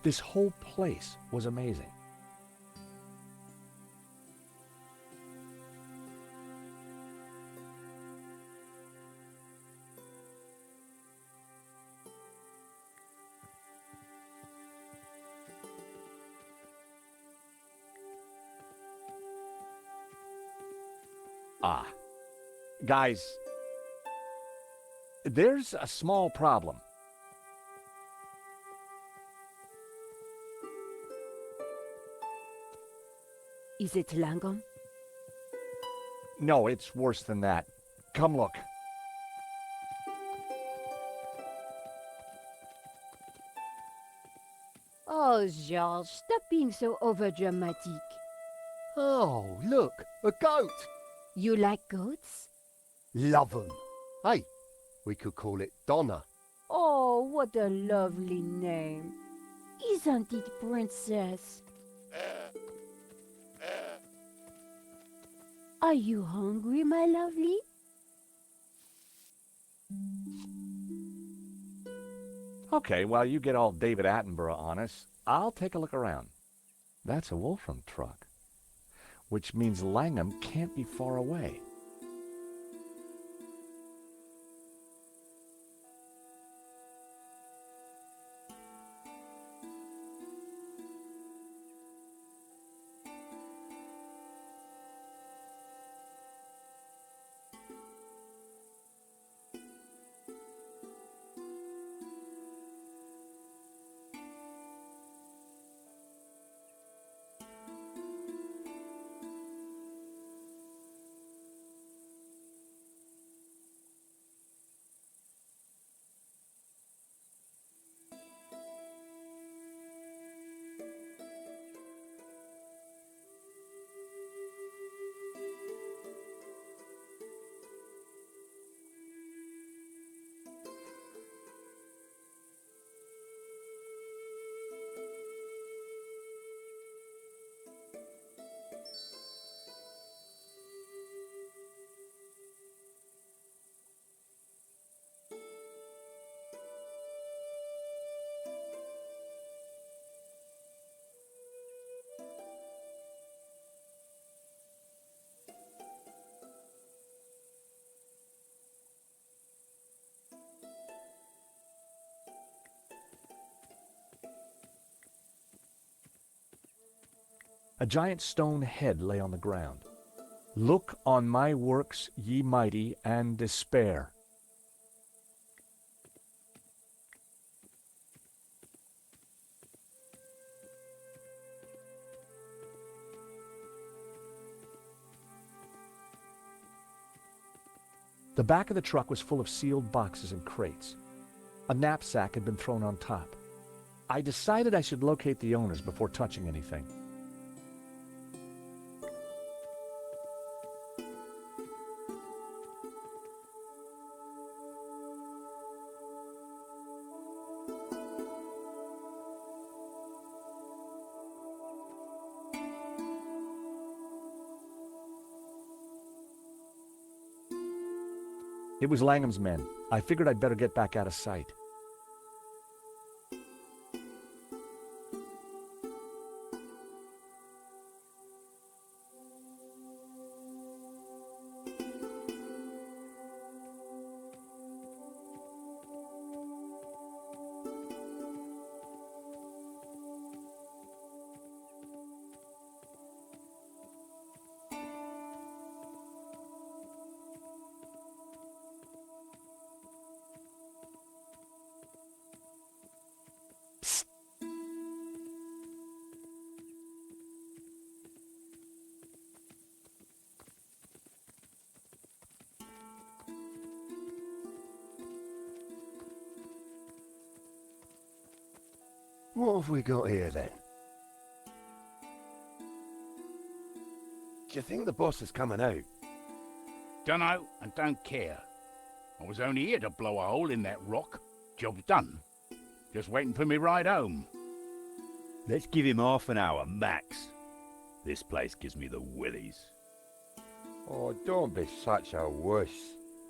This whole place was amazing. Ah, guys, there's a small problem. Is it Langham? No, it's worse than that. Come look. Oh, George, stop being so overdramatic. Oh, look, a goat. You like goats? Love 'em. Hey, we could call it Donna. Oh, what a lovely name. Isn't it, Princess? Are you hungry, my lovely? Okay, while you get all David Attenborough on us, I'll take a look around. That's a Wolfram truck, which means Langham can't be far away. A giant stone head lay on the ground. Look on my works, ye mighty, and despair. The back of the truck was full of sealed boxes and crates. A knapsack had been thrown on top. I decided I should locate the owners before touching anything. It was Langham's men. I figured I'd better get back out of sight. What have we got here then? Do you think the boss is coming out? Dunno and don't care. I was only here to blow a hole in that rock. Job's done. Just waiting for me ride home. Let's give him half an hour, max. This place gives me the willies. Oh, don't be such a wuss.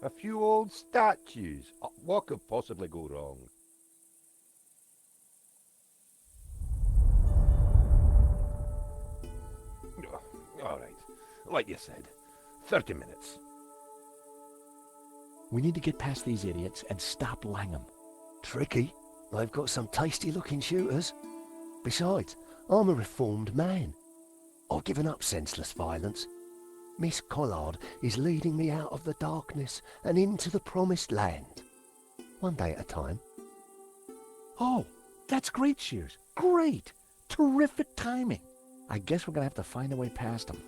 A few old statues. What could possibly go wrong? Like you said, 30 minutes. We need to get past these idiots and stop Langham. Tricky. They've got some tasty-looking shooters. Besides, I'm a reformed man. I've given up senseless violence. Miss Collard is leading me out of the darkness and into the promised land. One day at a time. Oh, that's great, Shears. Great. Terrific timing. I guess we're going to have to find a way past them.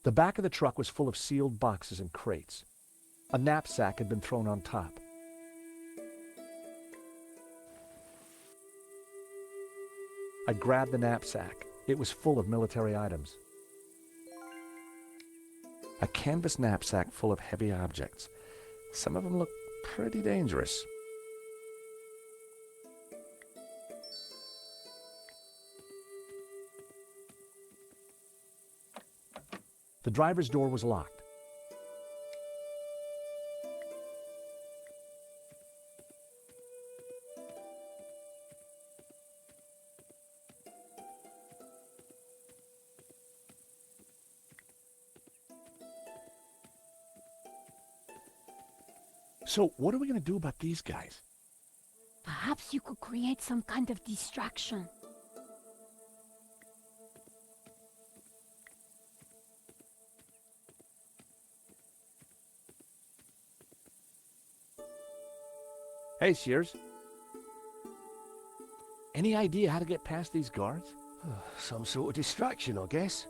The back of the truck was full of sealed boxes and crates. A knapsack had been thrown on top. I grabbed the knapsack. It was full of military items. A canvas knapsack full of heavy objects. Some of them looked pretty dangerous. The driver's door was locked. So, what are we going to do about these guys? Perhaps you could create some kind of distraction. Hey, Shears. Any idea how to get past these guards? Some sort of distraction, I guess.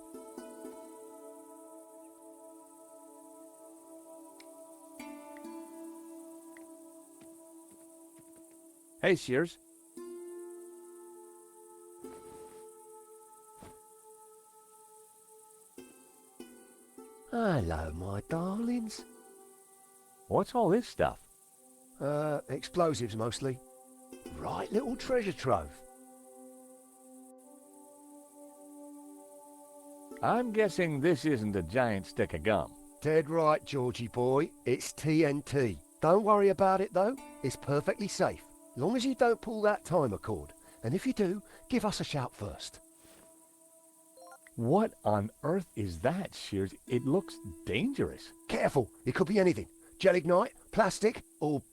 Hey, Shears. Hello, my darlings. What's all this stuff? Explosives mostly. Right little treasure trove. I'm guessing this isn't a giant stick of gum. Dead right, Georgie boy. It's TNT. Don't worry about it, though. It's perfectly safe. Long as you don't pull that timer cord. And if you do, give us a shout first. What on earth is that, Shears? It looks dangerous. Careful, it could be anything. Gelignite, plastic, or...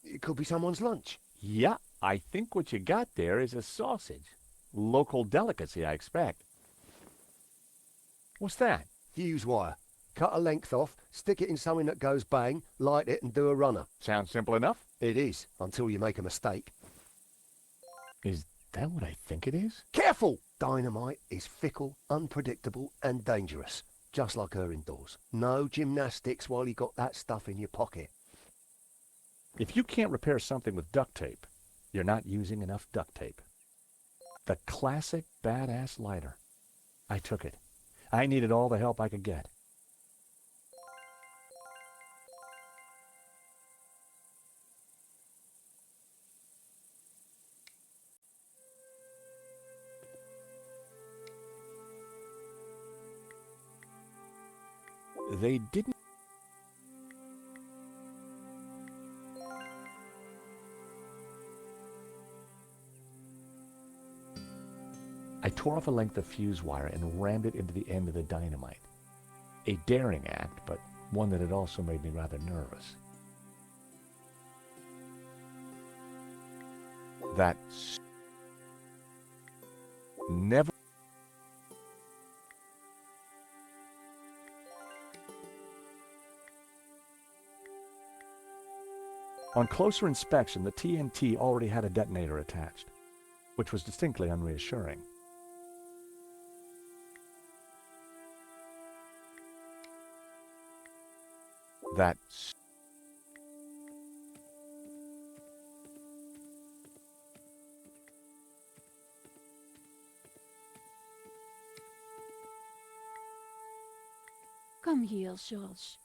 it could be someone's lunch. Yeah, I think what you got there is a sausage. Local delicacy, I expect. What's that? Fuse wire. Cut a length off, stick it in something that goes bang, light it and do a runner. Sounds simple enough. It is, until you make a mistake. Is that what I think it is? Careful! Dynamite is fickle, unpredictable and dangerous. Just like her indoors. No gymnastics while you got that stuff in your pocket. If you can't repair something with duct tape, you're not using enough duct tape. The classic badass lighter. I took it. I needed all the help I could get. They didn't. I tore off a length of fuse wire and rammed it into the end of the dynamite. A daring act, but one that had also made me rather nervous. That's never. On closer inspection, the TNT already had a detonator attached, which was distinctly unreassuring. That's... Come here, George.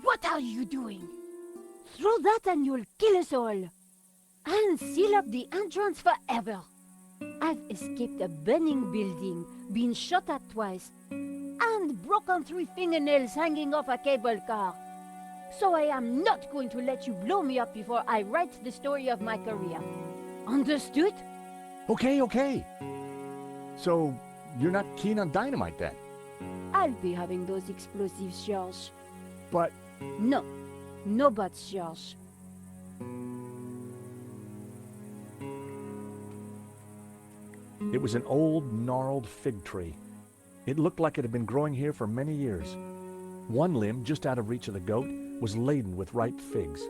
What are you doing? Throw that and you'll kill us all. And seal up the entrance forever. I've escaped a burning building, been shot at twice, and broken 3 fingernails hanging off a cable car. So I am not going to let you blow me up before I write the story of my career. Understood? Okay, okay. So, you're not keen on dynamite then? I'll be having those explosives, George. But... No. No buts, George. It was an old, gnarled fig tree. It looked like it had been growing here for many years. One limb, just out of reach of the goat, was laden with ripe figs.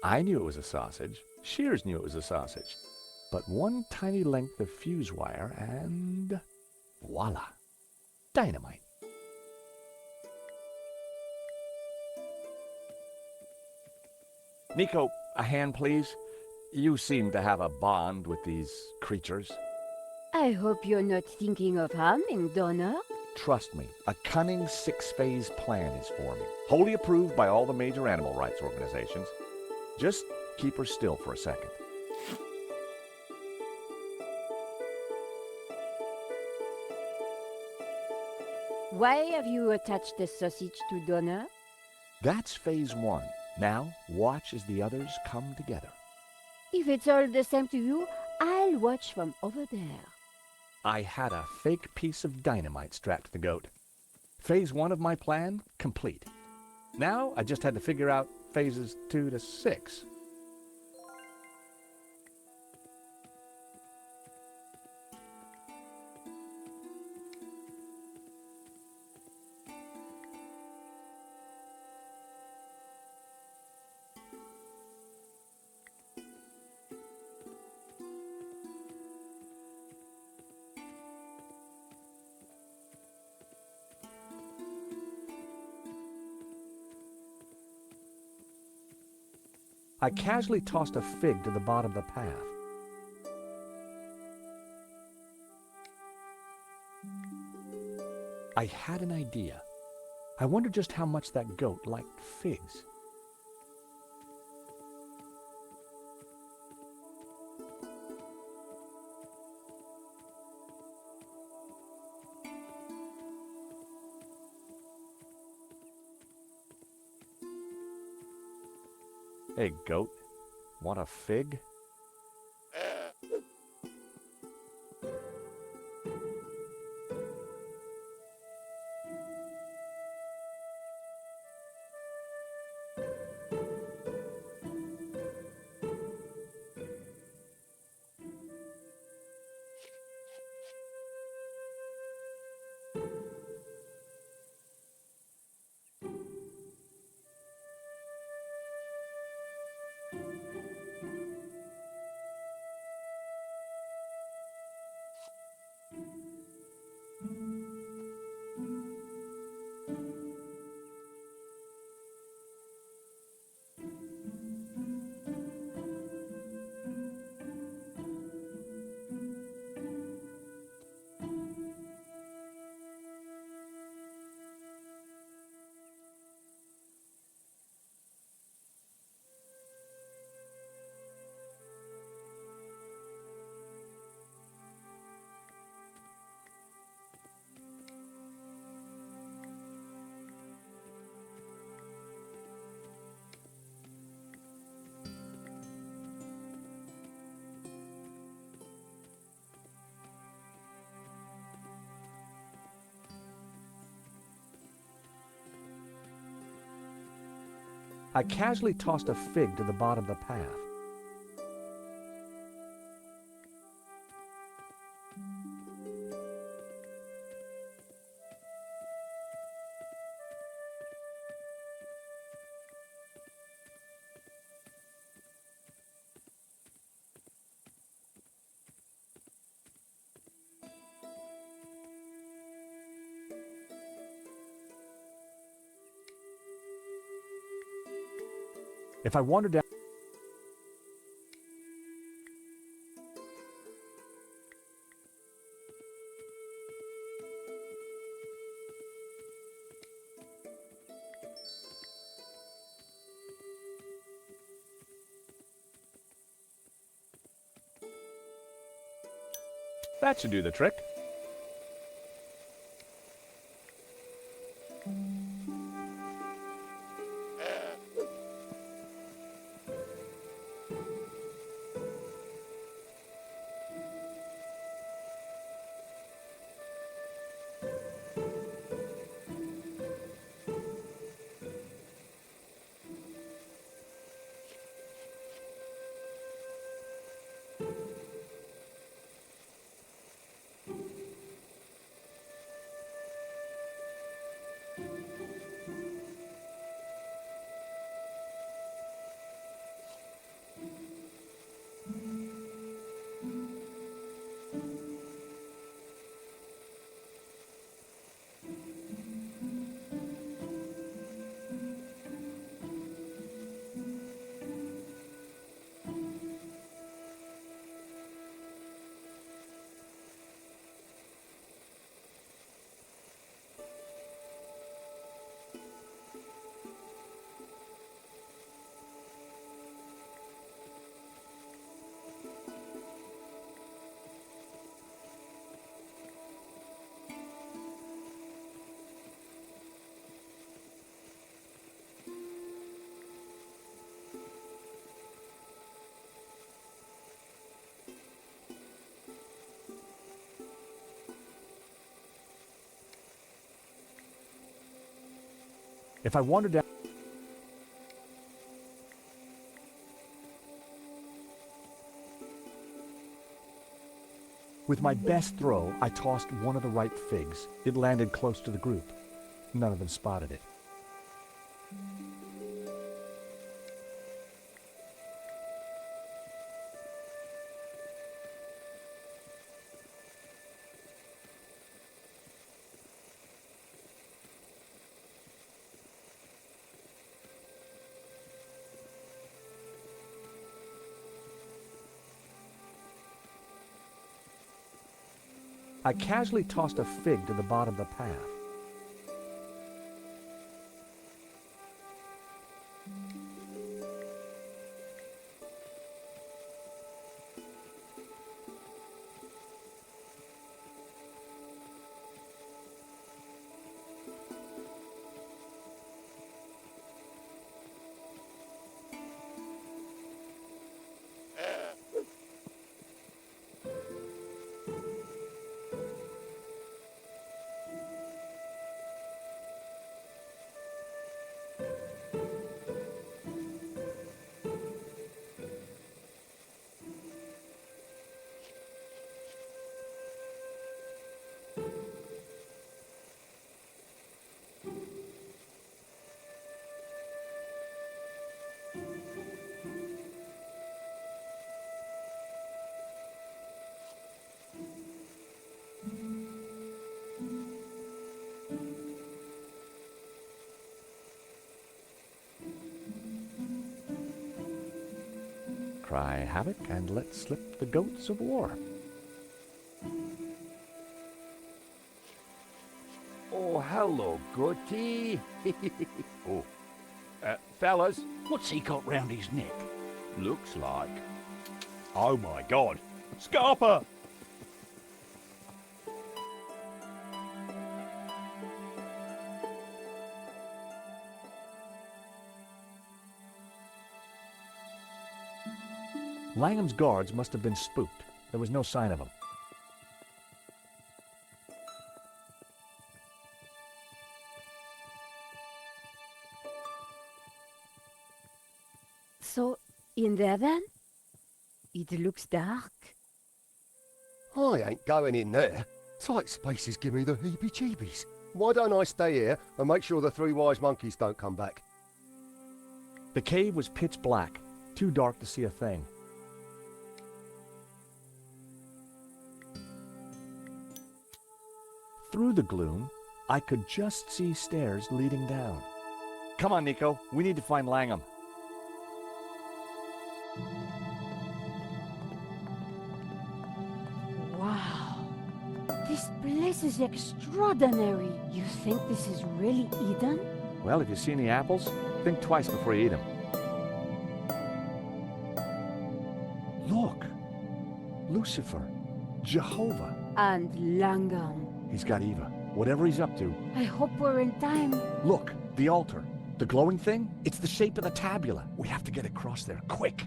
I knew it was a sausage. Shears knew it was a sausage. But one tiny length of fuse wire and... voila! Dynamite. Nico, a hand please. You seem to have a bond with these creatures. I hope you're not thinking of harming Donna. Trust me, a cunning 6-phase plan is forming, wholly approved by all the major animal rights organizations. Just keep her still for a second. Why have you attached the sausage to Donna? That's phase 1. Now, watch as the others come together. If it's all the same to you, I'll watch from over there. I had a fake piece of dynamite strapped to the goat. Phase 1 of my plan, complete. Now, I just had to figure out phases 2 to 6. I casually tossed a fig to the bottom of the path. I had an idea. I wondered just how much that goat liked figs. Hey, goat, want a fig? I casually tossed a fig to the bottom of the path. If I wander down... That should do the trick. If I wander down... With my best throw, I tossed one of the ripe figs. It landed close to the group. None of them spotted it. I casually tossed a fig to the bottom of the path. Cry havoc and let slip the goats of war. Oh, hello, Goatee. Oh, fellas, What's he got round his neck? looks like... Oh my God, Scarpa! Langham's guards must have been spooked. There was no sign of him. So, in there then? It looks dark. I ain't going in there. Tight spaces give me the heebie-jeebies. Why don't I stay here and make sure the three wise monkeys don't come back? The cave was pitch black, too dark to see a thing. Through the gloom, I could just see stairs leading down. Come on, Nico. We need to find Langham. This place is extraordinary. You think this is really Eden? Well, if you see any apples, think twice before you eat them. Look! Lucifer. Jehovah. And Langan. He's got Eva. Whatever he's up to. I hope we're in time. Look, the altar. The glowing thing? It's the shape of the tabula. We have to get across there, quick.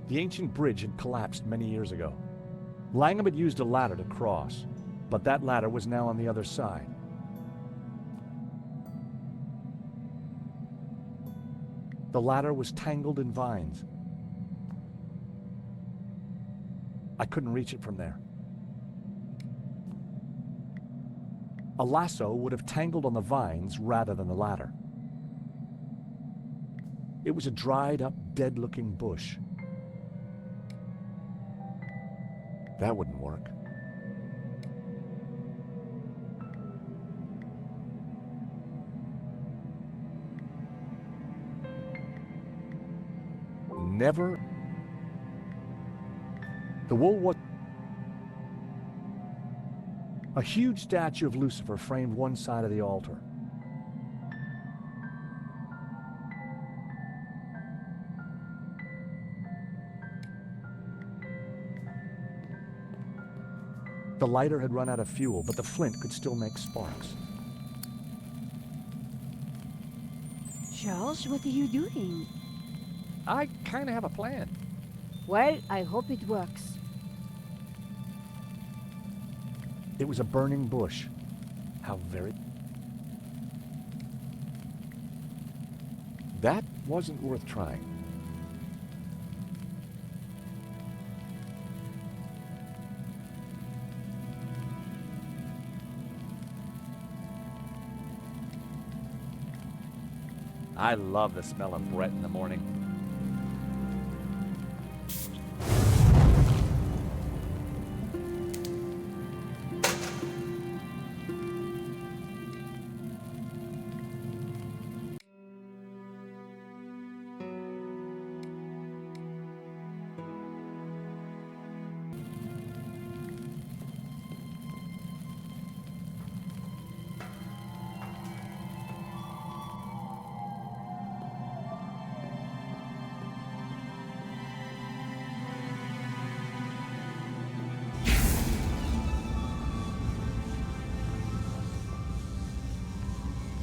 The ancient bridge had collapsed many years ago. Langham had used a ladder to cross, but that ladder was now on the other side. The ladder was tangled in vines. I couldn't reach it from there. A lasso would have tangled on the vines rather than the ladder. It was a dried-up, dead-looking bush. That wouldn't work. Never. The wool was. A huge statue of Lucifer framed one side of the altar. The lighter had run out of fuel, but the flint could still make sparks. Charles, what are you doing? I kind of have a plan. Well, I hope it works. It was a burning bush. How very... That wasn't worth trying. I love the smell of Brett in the morning.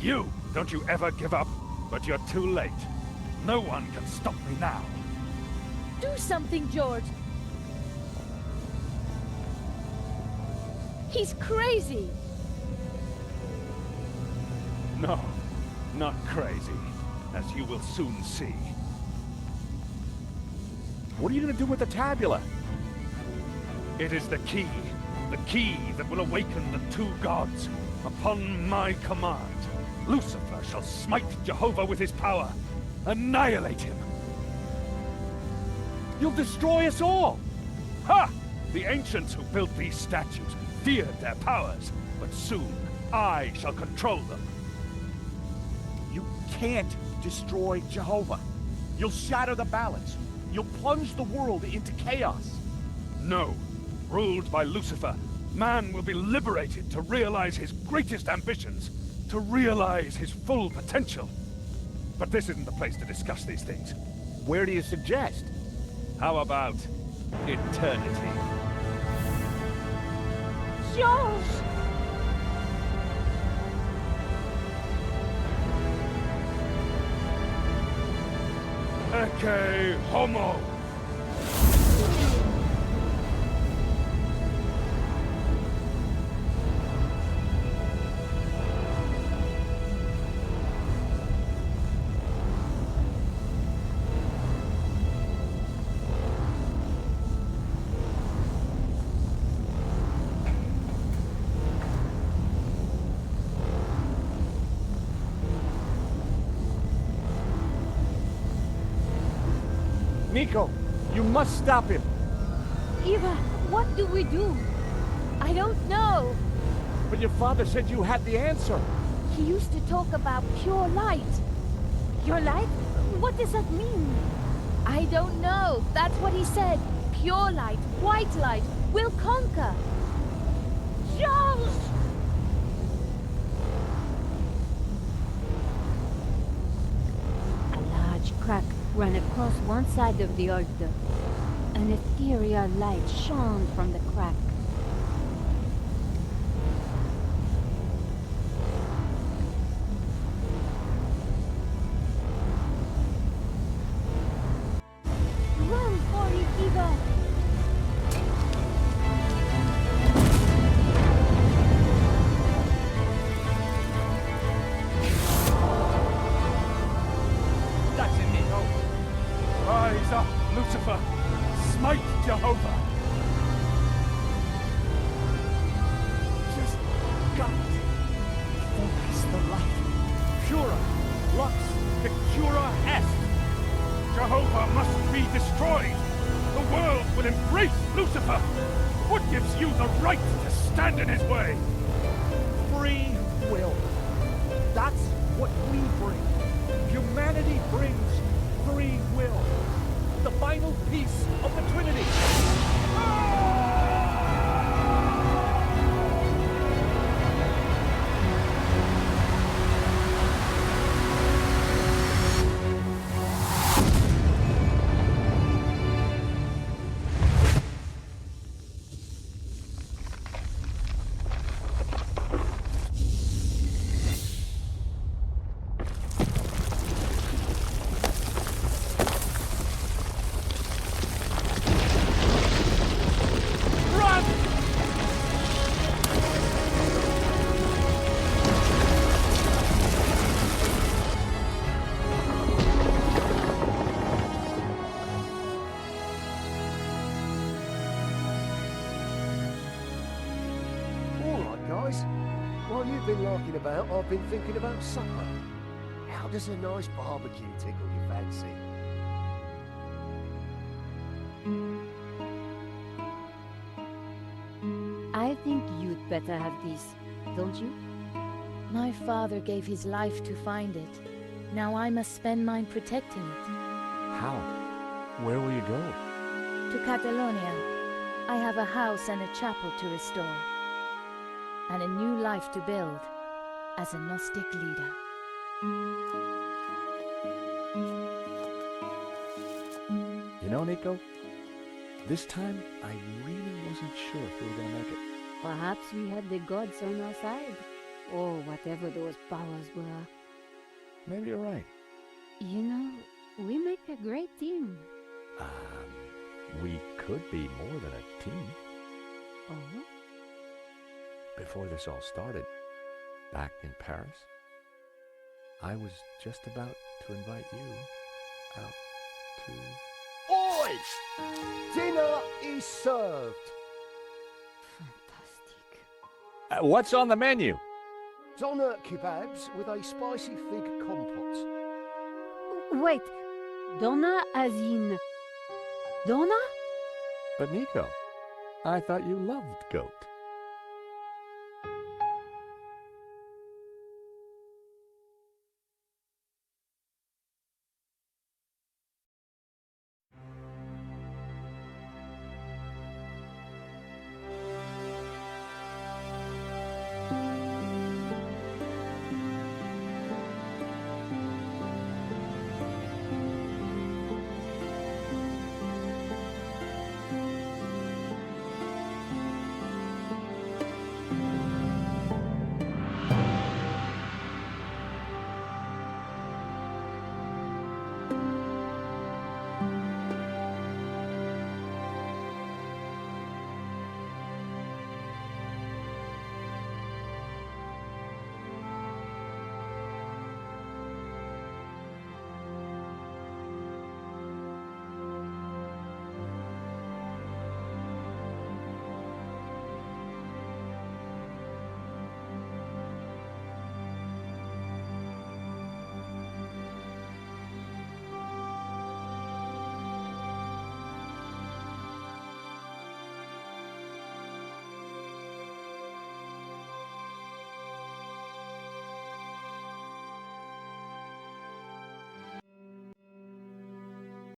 You! Don't you ever give up, but you're too late. No one can stop me now. Do something, George! He's crazy! No, not crazy, as you will soon see. What are you going to do with the tabula? It is the key that will awaken the two gods. Upon my command, Lucifer shall smite Jehovah with his power, annihilate him. You'll destroy us all! Ha! The ancients who built these statues feared their powers, but soon I shall control them. You can't destroy Jehovah. You'll shatter the balance. You'll plunge the world into chaos. No. Ruled by Lucifer, man will be liberated to realize his greatest ambitions, to realize his full potential. But this isn't the place to discuss these things. Where do you suggest? How about eternity? George! Ecce homo! Nico, you must stop him. Eva, what do we do? I don't know. But your father said you had the answer. He used to talk about pure light. Your light? What does that mean? I don't know. That's what he said. Pure light, white light, will conquer. Georges! A large crack ran across one side of the altar. An ethereal light shone from the crack. Run for it, Eva! That's it, Nico. Rise up, Lucifer. Smite Jehovah. Just got it. Focus the light. Pura, lux, pictura est. Jehovah must be destroyed. The world will embrace Lucifer. What gives you the right to stand in his way? Free will. That's what we bring. Humanity brings free will. The final piece of the Trinity. Guys, while you've been larking about, I've been thinking about supper. How does a nice barbecue tickle your fancy? I think you'd better have this, don't you? My father gave his life to find it. Now I must spend mine protecting it. How? Where will you go? To Catalonia. I have a house and a chapel to restore. And a new life to build as a Gnostic leader. You know, Nico, this time I really wasn't sure if we were going to make it. Perhaps we had the gods on our side, or whatever those powers were. Maybe you're right. You know, we make a great team. We could be more than a team. Oh? Before this all started, back in Paris, I was just about to invite you out to... Oi! Dinner is served. Fantastic. What's on the menu? Doner kebabs with a spicy fig compote. Wait, Donna as in... Donna? But Nico, I thought you loved goat.